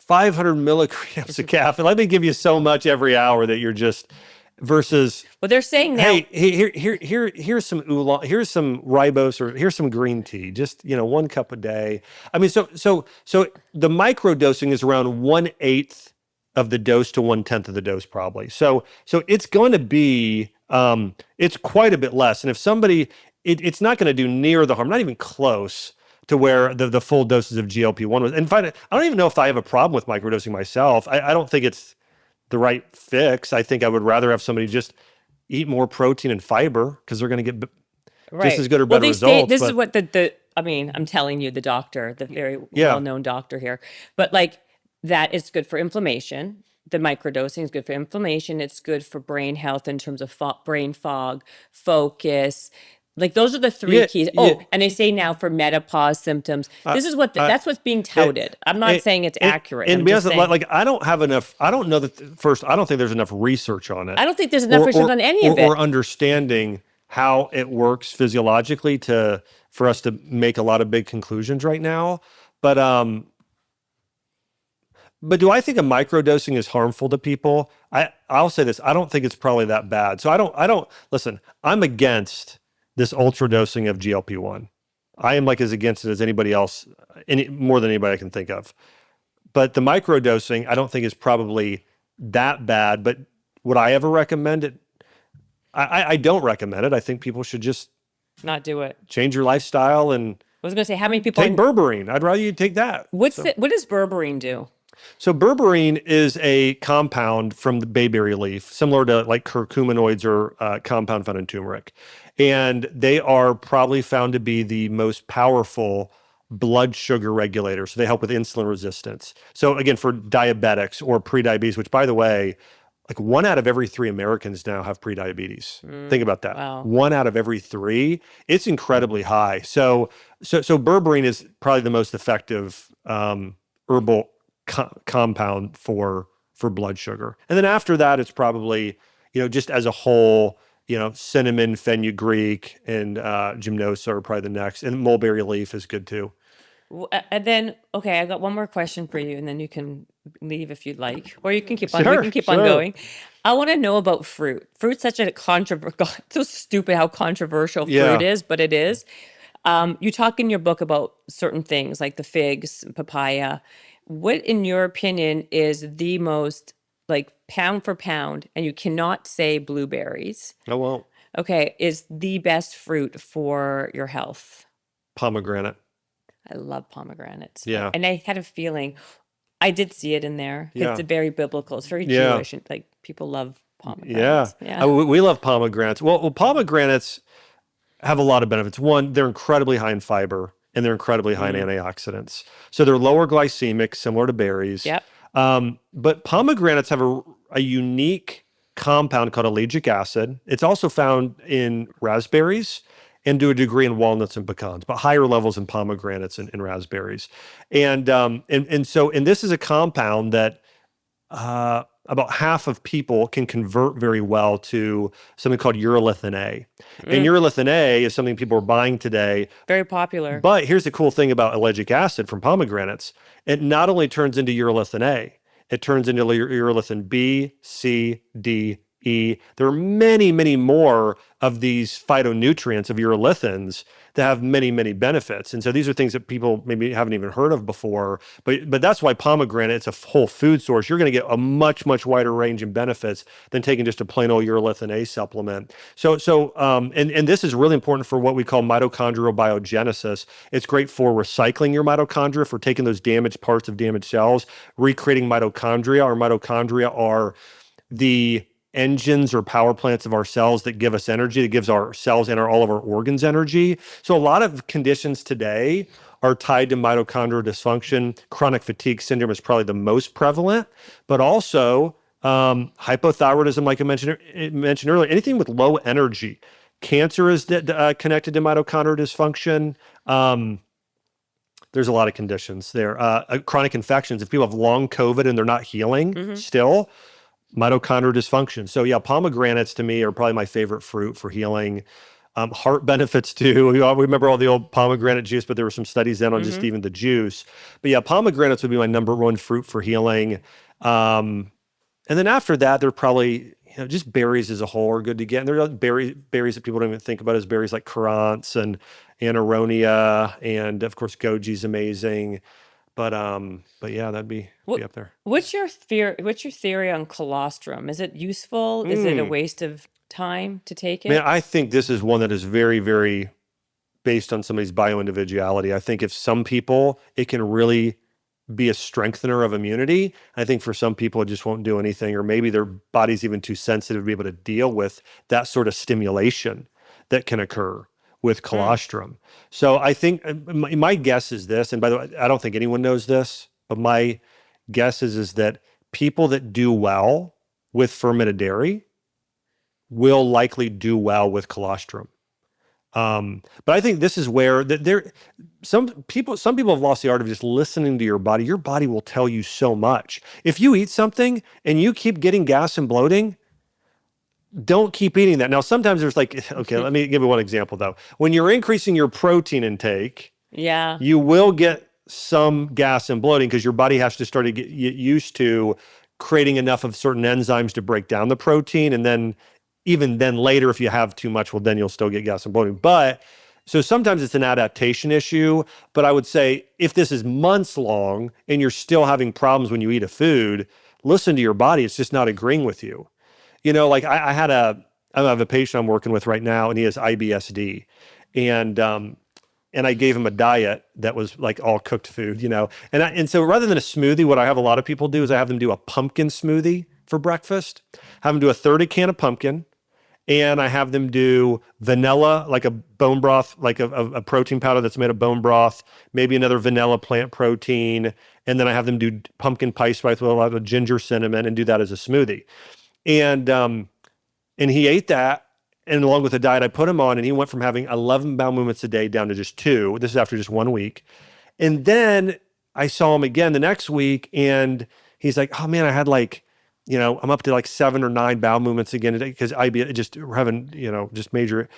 500 milligrams of caffeine. Let me give you so much every hour that you're just, versus, well, they're saying now, hey, here's some oolong, here's some ribose, or here's some green tea, just 1 cup a day. I mean, so the microdosing is around 1/8 of the dose to 1/10 of the dose, probably. So it's going to be, it's quite a bit less. And if somebody, it's not going to do near the harm, not even close to where the full doses of GLP-1 was. In fact, I don't even know if I have a problem with microdosing myself. I don't think it's the right fix. I think I would rather have somebody just eat more protein and fiber, because they're going to get just as good or better results. This is what I mean, I'm telling you, the doctor, the very well-known doctor here, but like that is good for inflammation. The microdosing is good for inflammation. It's good for brain health in terms of brain fog, focus. Like those are the three keys. And they say now for menopause symptoms, this is that's what's being touted. I'm not saying it's accurate. And because I don't have enough. I don't know that. First, I don't think there's enough research on it. I don't think there's enough research on any of it, or understanding how it works physiologically for us to make a lot of big conclusions right now. But do I think a microdosing is harmful to people? I'll say this. I don't think it's probably that bad. So I don't listen, I'm against this ultra dosing of GLP-1. I am as against it as anybody else, more than anybody I can think of. But the microdosing, I don't think is probably that bad. But would I ever recommend it? I don't recommend it. I think people should just not do it. Change your lifestyle. And I was going to say, how many people take berberine? I'd rather you take that. What does berberine do? So berberine is a compound from the bayberry leaf, similar to like curcuminoids or compound found in turmeric. And they are probably found to be the most powerful blood sugar regulator. So they help with insulin resistance. So again, for diabetics or prediabetes, which by the way, like 1 out of every 3 Americans now have prediabetes. Think about that. Wow. 1 out of every 3. It's incredibly high. So berberine is probably the most effective herbal compound for blood sugar. And then after that, it's probably, just as a whole, cinnamon, fenugreek, and gymnosa are probably the next. And mulberry leaf is good too. And then, okay, I got one more question for you, and then you can leave if you'd like, or you can keep on. We can keep on Sure. going. I want to know about fruit. Fruit's such a controversial. So stupid how controversial fruit Yeah. is, but it is. You talk in your book about certain things like the figs, papaya. What, in your opinion, is the most like pound for pound, and you cannot say blueberries? Oh, well, Okay, is the best fruit for your health? pomegranate. I love pomegranates. Yeah. And I had a feeling I did see it in there. Yeah. It's very biblical. It's very Yeah. Jewish. And like people love Yeah. pomegranates. Yeah. We love pomegranates. Well, pomegranates have a lot of benefits. One, they're incredibly high in fiber and they're incredibly high in antioxidants. So they're lower glycemic, similar to berries. Yep. But pomegranates have a unique compound called ellagic acid. It's also found in raspberries and to a degree in walnuts and pecans, but higher levels in pomegranates and raspberries. And this is a compound that about half of people can convert very well to something called urolithin A. And urolithin A is something people are buying today. Very popular. But here's the cool thing about ellagic acid from pomegranates. It not only turns into urolithin A, it turns into urolithin B, C, D, E. There are many, many more of these phytonutrients of urolithins that have many, many benefits. And so these are things that people maybe haven't even heard of before. But that's why pomegranate, it's a whole food source. You're going to get a much, much wider range in benefits than taking just a plain old urolithin A supplement. And this is really important for what we call mitochondrial biogenesis. It's great for recycling your mitochondria, for taking those damaged parts of damaged cells, recreating mitochondria. Our mitochondria are the engines or power plants of our cells that give us energy, that gives our cells and all of our organs energy. So a lot of conditions today are tied to mitochondrial dysfunction. Chronic fatigue syndrome is probably the most prevalent, but also hypothyroidism, like I mentioned earlier, anything with low energy. Cancer is connected to mitochondrial dysfunction. There's a lot of conditions there. Chronic infections, if people have long COVID and they're not healing still, mitochondrial dysfunction. So yeah, pomegranates to me are probably my favorite fruit for healing. Heart benefits too. We remember all the old pomegranate juice, but there were some studies then on just even the juice. But yeah, pomegranates would be my number one fruit for healing. And then after that, they're probably, just berries as a whole are good to get. And there are berries that people don't even think about as berries like currants and aneronia, and of course goji's amazing. But yeah, that'd be up there. What's your theory on colostrum? Is it useful? Is it a waste of time to take it? Man, I think this is one that is very, very based on somebody's bioindividuality. I think if some people, it can really be a strengthener of immunity. I think for some people, it just won't do anything, or maybe their body's even too sensitive to be able to deal with that sort of stimulation that can occur with colostrum. So I think my guess is this, and by the way, I don't think anyone knows this, but my guess is that people that do well with fermented dairy will likely do well with colostrum. But I think this is where some people have lost the art of just listening to your body. Your body will tell you so much. If you eat something and you keep getting gas and bloating, don't keep eating that. Now, sometimes there's okay, let me give you one example though. When you're increasing your protein intake, you will get some gas and bloating because your body has to start to get used to creating enough of certain enzymes to break down the protein. And then even then later, if you have too much, well, then you'll still get gas and bloating. But so sometimes it's an adaptation issue, but I would say if this is months long and you're still having problems when you eat a food, listen to your body. It's just not agreeing with you. I have a patient I'm working with right now, and he has IBSD, and I gave him a diet that was like all cooked food, and so rather than a smoothie, what I have a lot of people do is I have them do a pumpkin smoothie for breakfast, have them do a 30 can of pumpkin, and I have them do vanilla, like a bone broth, like a protein powder that's made of bone broth, maybe another vanilla plant protein, and then I have them do pumpkin pie spice with a lot of ginger, cinnamon, and do that as a smoothie. And he ate that, and along with the diet I put him on, and he went from having 11 bowel movements a day down to just 2. This is after just 1 week. And then I saw him again the next week, and he's like, oh man, I had I'm up to like 7 or 9 bowel movements again today because just having, just major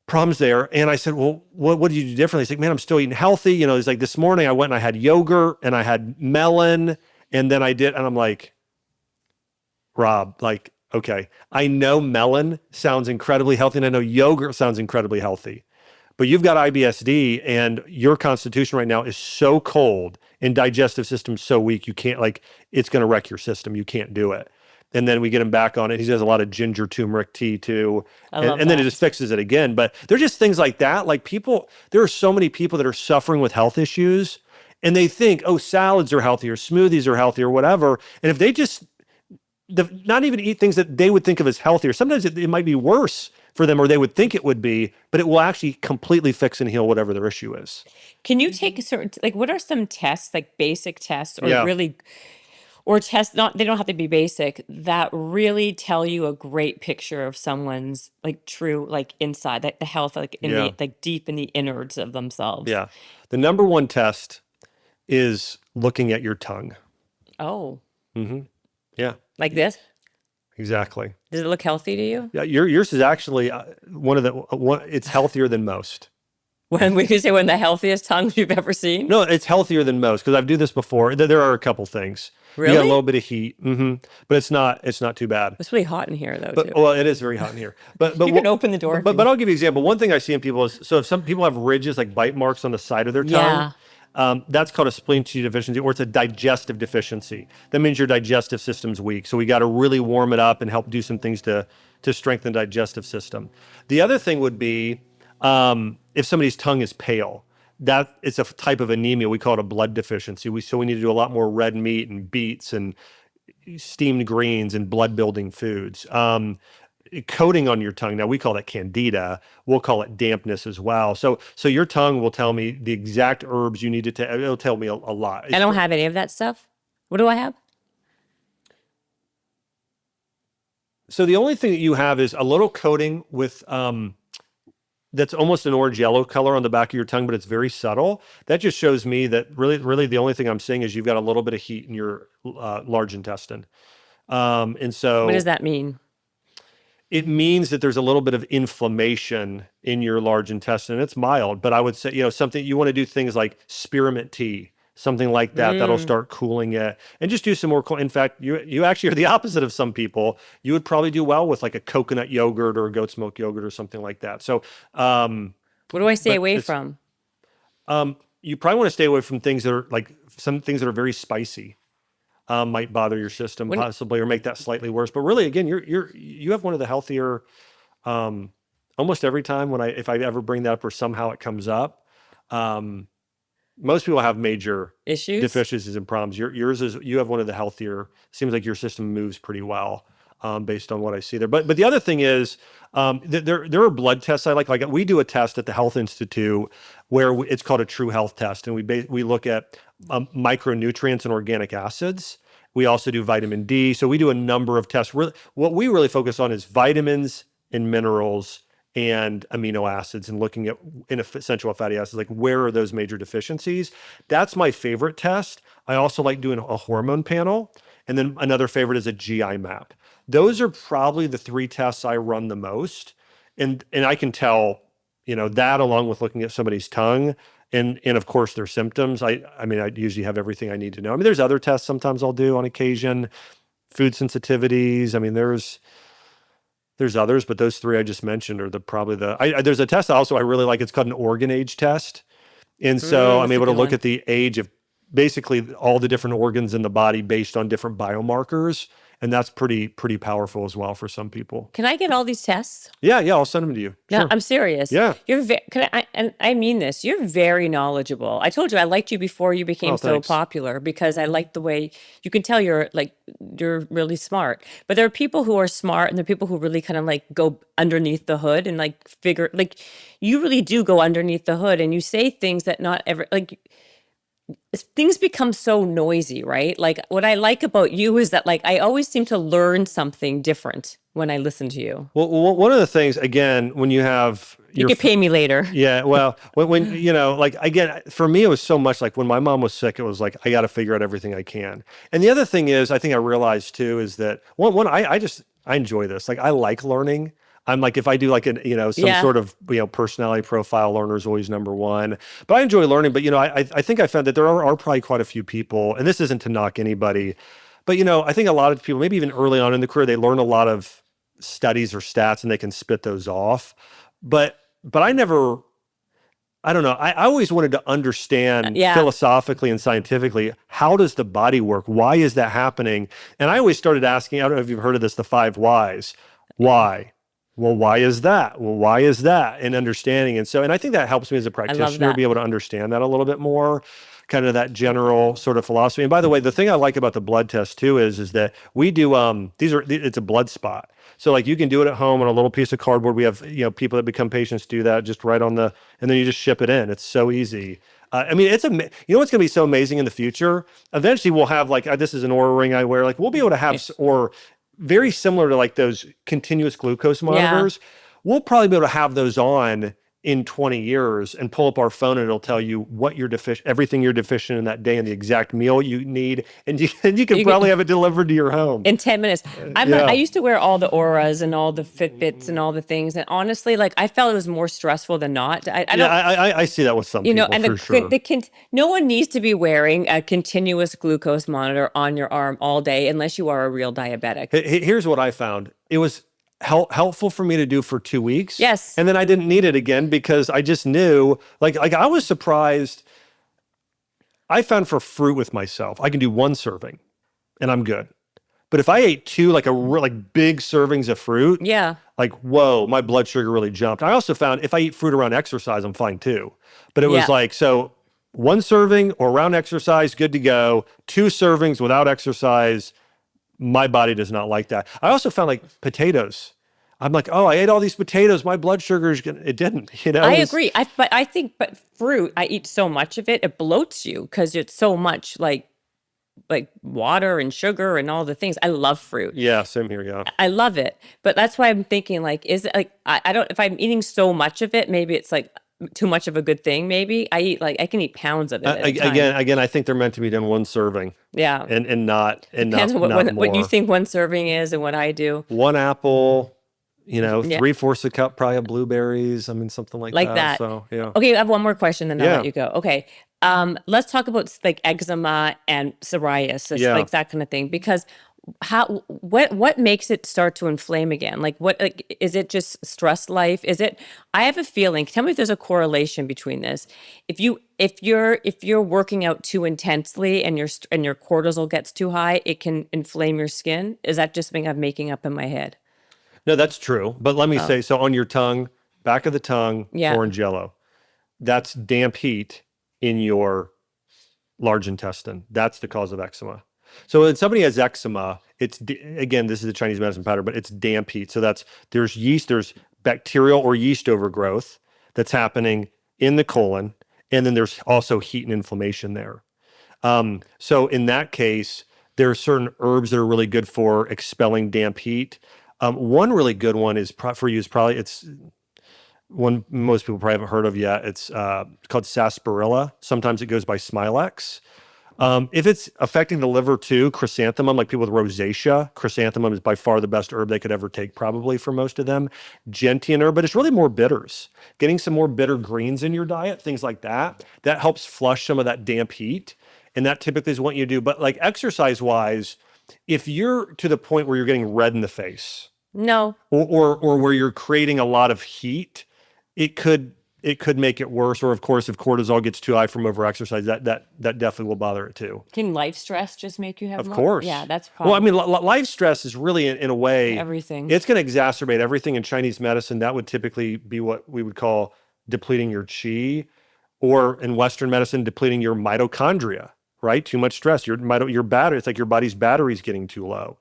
problems there. And I said, well, what did you do differently? He's like, man, I'm still eating healthy. He's like, this morning I went and I had yogurt and I had melon and then and I'm like, Rob, like, okay, I know melon sounds incredibly healthy and I know yogurt sounds incredibly healthy, but you've got IBSD and your constitution right now is so cold and digestive system so weak, you can't it's going to wreck your system. You can't do it. And then we get him back on it. He does a lot of ginger turmeric tea too. And then it just fixes it again. But they're just things like that. Like there are so many people that are suffering with health issues and they think, oh, salads are healthy or smoothies are healthy or whatever. And if they just not even eat things that they would think of as healthier, sometimes it might be worse for them or they would think it would be, but it will actually completely fix and heal whatever their issue is. Can you take a certain, what are some tests, like basic tests or Yeah. or tests, they don't have to be basic, that really tell you a great picture of someone's like true, like inside, like the health, like like deep in the innards of themselves? Yeah. The number one test is looking at your tongue. Oh. Mm-hmm. Yeah. Like this? Exactly. Does it look healthy to you? Yeah. Yours is actually it's healthier than most. When we could say one of the healthiest tongues you've ever seen? No, it's healthier than most because I've do this before. There are a couple things. Really? You got a little bit of heat, but it's not too bad. It's really hot in here though, But too. well, it is very hot in here. But You can open the door. But I'll give you an example. One thing I see in people is if some people have ridges like bite marks on the side of their tongue. That's called a spleen qi deficiency, or it's a digestive deficiency. That means your digestive system's weak. So we got to really warm it up and help do some things to strengthen the digestive system. The other thing would be if somebody's tongue is pale. That is a type of anemia. We call it a blood deficiency. So we need to do a lot more red meat and beets and steamed greens and blood building foods. Coating on your tongue. Now we call that candida. We'll call it dampness as well. So your tongue will tell me the exact herbs you need to take. It'll tell me a lot. I don't have any of that stuff. What do I have? So the only thing that you have is a little coating with that's almost an orange yellow color on the back of your tongue, but it's very subtle. That just shows me that really the only thing I'm seeing is you've got a little bit of heat in your large intestine. And so what does that mean? It means that there's a little bit of inflammation in your large intestine. It's mild, but I would say, something you want to do things like spearmint tea, something like that, that'll start cooling it, and just do some more. In fact, you actually are the opposite of some people. You would probably do well with like a coconut yogurt or a goat's milk yogurt or something like that. So, what do I stay away from? You probably want to stay away from things that are like some things that are very spicy. Might bother your system possibly or make that slightly worse. But really, again, you have one of the healthier. Almost every time if I ever bring that up or somehow it comes up, most people have major issues, deficiencies, and problems. Yours is you have one of the healthier. Seems like your system moves pretty well. Based on what I see there. But the other thing is, there are blood tests I like. Like we do a test at the Health Institute where it's called a True Health Test, and we look at micronutrients and organic acids. We also do vitamin D. So we do a number of tests. What we really focus on is vitamins and minerals and amino acids and looking at essential fatty acids, like where are those major deficiencies? That's my favorite test. I also like doing a hormone panel. And then another favorite is a GI map. Those are probably the 3 tests I run the most. And I can tell, that along with looking at somebody's tongue and of course their symptoms. I usually have everything I need to know. There's other tests sometimes I'll do on occasion, food sensitivities. There's others, but those 3 I just mentioned are there's a test also I really like. It's called an organ age test. And so I'm able to look at the age of basically all the different organs in the body based on different biomarkers. And that's pretty powerful as well for some people. Can I get all these tests? Yeah, I'll send them to you. No, Sure. I'm serious. Yeah. And I mean this. You're very knowledgeable. I told you I liked you before you became so thanks. popular because I like the way you can tell you're really smart. But there are people who are smart and there are people who really kind of like go underneath the hood and like figure you really do go underneath the hood and you say things that not ever things become so noisy, right? Like what I like about you is that I always seem to learn something different when I listen to you. Well, one of the things, again, when you have You could pay me later. yeah, well, when like again, for me, it was so much like when my mom was sick, it was like I got to figure out everything I can. And the other thing is, I think I realized too is that I enjoy this. Like I like learning. I'm like if I do like some Yeah. sort of personality profile, learner's always number one. But I enjoy learning. But I think I found that there are probably quite a few people, and this isn't to knock anybody, but I think a lot of people, maybe even early on in the career, they learn a lot of studies or stats and they can spit those off. But I don't know. I always wanted to understand Yeah. philosophically and scientifically, how does the body work? Why is that happening? And I always started asking, I don't know if you've heard of this, the 5 whys. Why? Well, why is that? Well, why is that? And understanding. And I think that helps me as a practitioner be able to understand that a little bit more, kind of that general sort of philosophy. And by the way, the thing I like about the blood test too is that we do, it's a blood spot. So like you can do it at home on a little piece of cardboard. We have, people that become patients do that just right on and then you just ship it in. It's so easy. I mean, what's going to be so amazing in the future? Eventually we'll have like, this is an Oura ring I wear. Like we'll be able to have, or very similar to like those continuous glucose monitors. We'll probably be able to have those on in 20 years and pull up our phone and it'll tell you what you're everything you're deficient in that day and the exact meal you need. And you can probably have it delivered to your home. In 10 minutes. I used to wear all the Auras and all the Fitbits and all the things. And honestly, like I felt it was more stressful than not. I see that with some people and for sure. No one needs to be wearing a continuous glucose monitor on your arm all day unless you are a real diabetic. Here's what I found. It was helpful for me to do for 2 weeks. Yes. And then I didn't need it again because I just knew, like I was surprised. I found for fruit with myself, I can do 1 serving and I'm good. But if I ate 2, like big servings of fruit, like, whoa, my blood sugar really jumped. I also found if I eat fruit around exercise, I'm fine too. But it was like, so 1 serving or around exercise, good to go. 2 servings without exercise, my body does not like that. I also found like potatoes. I'm like, oh, I ate all these potatoes. My blood sugar it didn't, I agree. But fruit, I eat so much of it, it bloats you because it's so much like water and sugar and all the things. I love fruit. Yeah, same here. Yeah. I love it. But that's why I'm thinking like, is it like, I don't, if I'm eating so much of it, maybe it's like too much of a good thing. Maybe I can eat pounds of it at a time. Again, I think they're meant to be done 1 serving. Yeah. And not Depends on more. what you think 1 serving is and what I do. 1 apple, 3/4 a cup probably of blueberries. I mean, something like that. So, yeah. Okay, I have one more question, then I'll let you go. Okay. Let's talk about like eczema and psoriasis, like that kind of thing, because what makes it start to inflame again? Like is it just stress life? I have a feeling, tell me if there's a correlation between this. If you're working out too intensely and your cortisol gets too high, it can inflame your skin. Is that just something I'm making up in my head? No, that's true. But let me say, so on your tongue, back of the tongue, orange yellow, that's damp heat in your large intestine. That's the cause of eczema. So when somebody has eczema, again, this is the Chinese medicine pattern, but it's damp heat. So there's yeast, there's bacterial or yeast overgrowth that's happening in the colon. And then there's also heat and inflammation there. So in that case, there are certain herbs that are really good for expelling damp heat. One really good one is for you is probably, it's one most people probably haven't heard of yet. It's called sarsaparilla. Sometimes it goes by Smilex. If it's affecting the liver too, chrysanthemum, like people with rosacea, chrysanthemum is by far the best herb they could ever take, probably for most of them. Gentian herb, but it's really more bitters. Getting some more bitter greens in your diet, things like that, that helps flush some of that damp heat. And that typically is what you do. But like exercise-wise, if you're to the point where you're getting red in the face, no, or where you're creating a lot of heat, it could make it worse. Or of course, if cortisol gets too high from overexercise, that definitely will bother it too. Can life stress just make you have more? Of course. Yeah, that's probably. Well, I mean, life stress is really in a way everything. It's going to exacerbate everything. In Chinese medicine, that would typically be what we would call depleting your qi, or in Western medicine, depleting your mitochondria. Right? Too much stress. Your battery. It's like your body's battery's getting too low.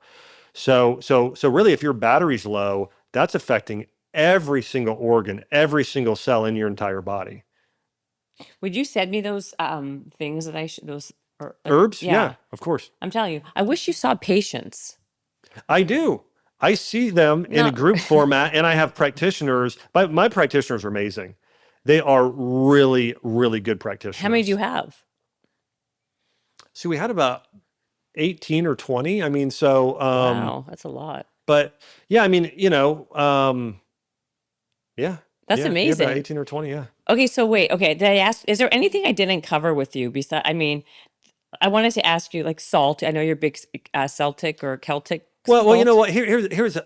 So really, if your battery's low, that's affecting every single organ, every single cell in your entire body. Would you send me those things that I should, those herbs? Yeah, of course. I'm telling you, I wish you saw patients. I do. I see them in a No. group format, and I have practitioners. My practitioners are amazing. They are really, really good practitioners. How many do you have? So we had about 18 or 20. I mean, so, Wow, that's a lot. but yeah, I mean, yeah, That's yeah, about amazing. 18 or 20. Yeah. Okay, so wait. Okay, did I ask? Is there anything I didn't cover with you? Besides, I mean, I wanted to ask you like salt. I know you're big Celtic or Celtic Well, you know salt. what? Here's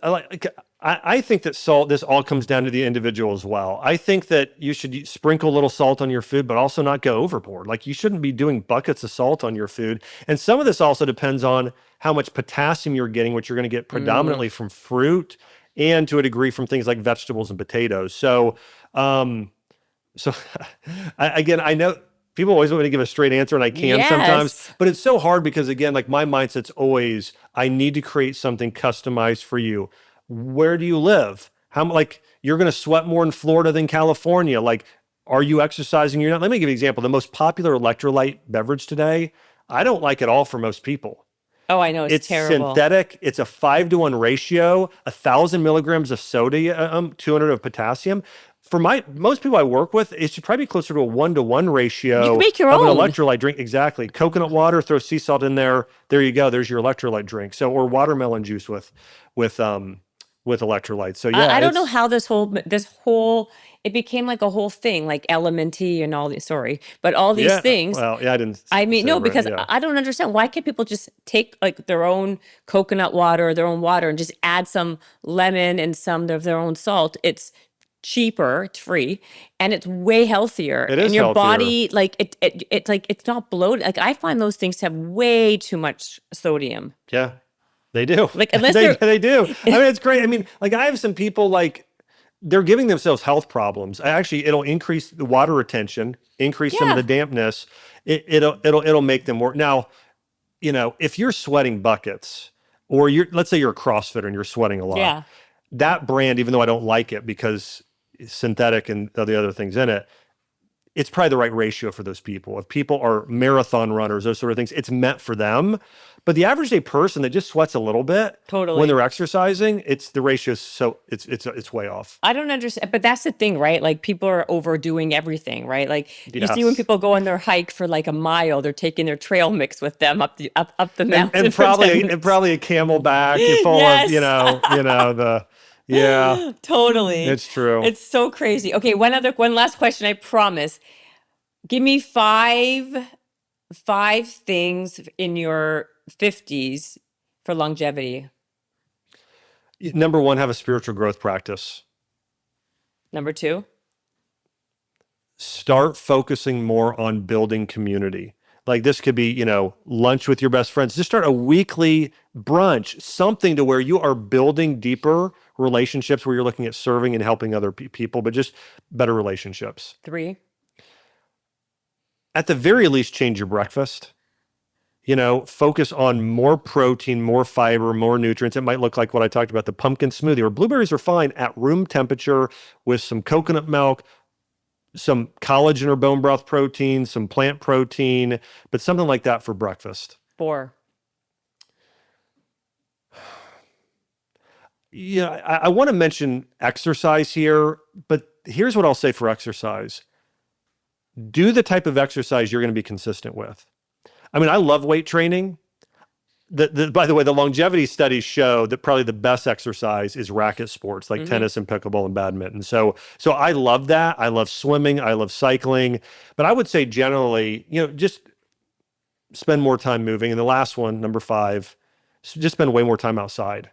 I think that salt. This all comes down to the individual as well. I think that you should sprinkle a little salt on your food, but also not go overboard. Like you shouldn't be doing buckets of salt on your food. And some of this also depends on how much potassium you're getting, which you're going to get predominantly from fruit and to a degree from things like vegetables and potatoes. So again, I know people always want me to give a straight answer, and I can sometimes, Yes. but it's so hard because again, like my mindset's always, I need to create something customized for you. Where do you live? Like you're going to sweat more in Florida than California. Like, are you exercising? You're not. Let me give you an example. The most popular electrolyte beverage today, I don't like at all for most people. Oh, I know it's terrible. Synthetic. It's a 5-to-1 ratio, 1,000 milligrams of sodium, 200 of potassium. For most people I work with, it should probably be closer to a 1-to-1 ratio You can make your of an own. electrolyte drink. Exactly. Coconut water, throw sea salt in there. There you go. There's your electrolyte drink. So, or watermelon juice with electrolytes. So yeah, I don't know how this whole it became like a whole thing, like Elementi and all these. Sorry, but all these things. Well, yeah, I didn't. I mean, say no, right, because yeah. I don't understand. Why can't people just take like their own coconut water or their own water and just add some lemon and some of their own salt? It's cheaper, it's free, and it's way healthier. It is and your healthier. body, like it's like it's not bloated. Like I find those things to have way too much sodium. Yeah, they do. Like unless they do. I mean, it's great. I mean, like I have some people like they're giving themselves health problems. It'll increase the water retention, increase some of the dampness. It'll make them work. Now, if you're sweating buckets, or let's say you're a CrossFitter and you're sweating a lot. Yeah. That brand, even though I don't like it because it's synthetic and the other things in it, it's probably the right ratio for those people. If people are marathon runners, those sort of things, it's meant for them. But the average day person that just sweats a little bit Totally. when they're exercising, the ratio is so it's way off. I don't understand, but that's the thing, right? Like people are overdoing everything, right? Like you see Yes. when people go on their hike for like a mile, they're taking their trail mix with them up the mountain And for 10 probably minutes. a camelback full Yes. of yeah, Totally. it's true. It's so crazy. Okay, one last question, I promise. Give me five things in your 50s for longevity. Number one, have a spiritual growth practice. Number 2. Start focusing more on building community. Like this could be, lunch with your best friends. Just start a weekly brunch, something to where you are building deeper relationships where you're looking at serving and helping other people, but just better relationships. 3. At the very least, change your breakfast. Focus on more protein, more fiber, more nutrients. It might look like what I talked about, the pumpkin smoothie, or blueberries are fine at room temperature with some coconut milk, some collagen or bone broth protein, some plant protein, but something like that for breakfast. 4. Yeah, I want to mention exercise here, but here's what I'll say for exercise. Do the type of exercise you're going to be consistent with. I mean, I love weight training. By the way, the longevity studies show that probably the best exercise is racket sports like tennis and pickleball and badminton. So I love that. I love swimming. I love cycling. But I would say generally, just spend more time moving. And the last one, number 5, just spend way more time outside.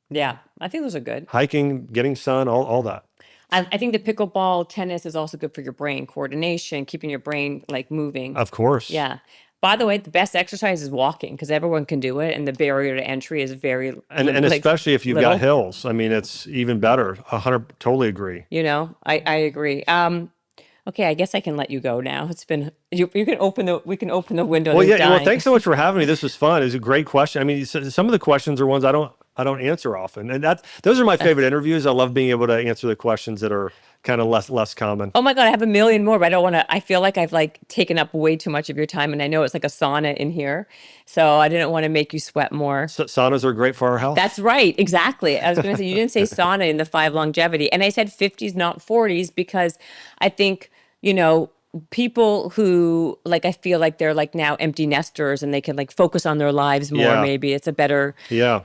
Yeah, I think those are good. Hiking, getting sun, all that. I think the pickleball tennis is also good for your brain coordination, keeping your brain like moving. Of course. Yeah. By the way, the best exercise is walking because everyone can do it, and the barrier to entry is very And like, especially if you've little. got hills. I mean, it's even better. 100, totally agree. I agree. Okay, I guess I can let you go now. It's been we can open the window. Well, They're yeah. Well, dying. thanks so much for having me. This was fun. It was a great question. I mean, some of the questions are ones I don't answer often, and those are my favorite interviews. I love being able to answer the questions that are kind of less common. Oh my God, I have a million more, but I don't want to. I feel like I've like taken up way too much of your time, and I know it's like a sauna in here, so I didn't want to make you sweat more. Saunas are great for our health. That's right, exactly. I was going to say you didn't say sauna in the 5 longevity, and I said 50s, not 40s, because I think people who like I feel like they're like now empty nesters and they can like focus on their lives more. Yeah. Maybe it's a better. Yeah.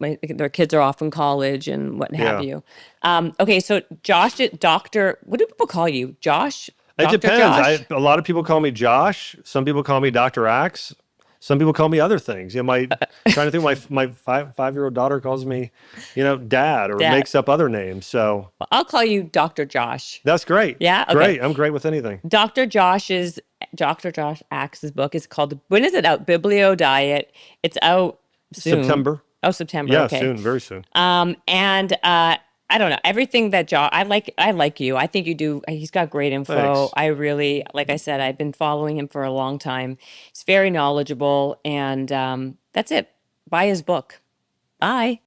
Their kids are off in college and what have Yeah. you. Okay, so Josh, Doctor, what do people call you? Josh? It Dr. depends. Josh? A lot of people call me Josh. Some people call me Dr. Axe. Some people call me other things. Trying to think. My 5-year-old daughter calls me, Dad, or Dad. makes up other names. So Well, I'll call you Dr. Josh. that's great. Yeah? Okay. Great. I'm great with anything. Dr. Josh Axe's book is called, when is it out? Biblio Diet. It's out soon. September. Oh, September. Yeah, Okay. soon, very soon. And I don't know, everything that Josh, I like you. I think you do. He's got great info. Thanks. I really, like I said, I've been following him for a long time. He's very knowledgeable, and that's it. Buy his book. Bye.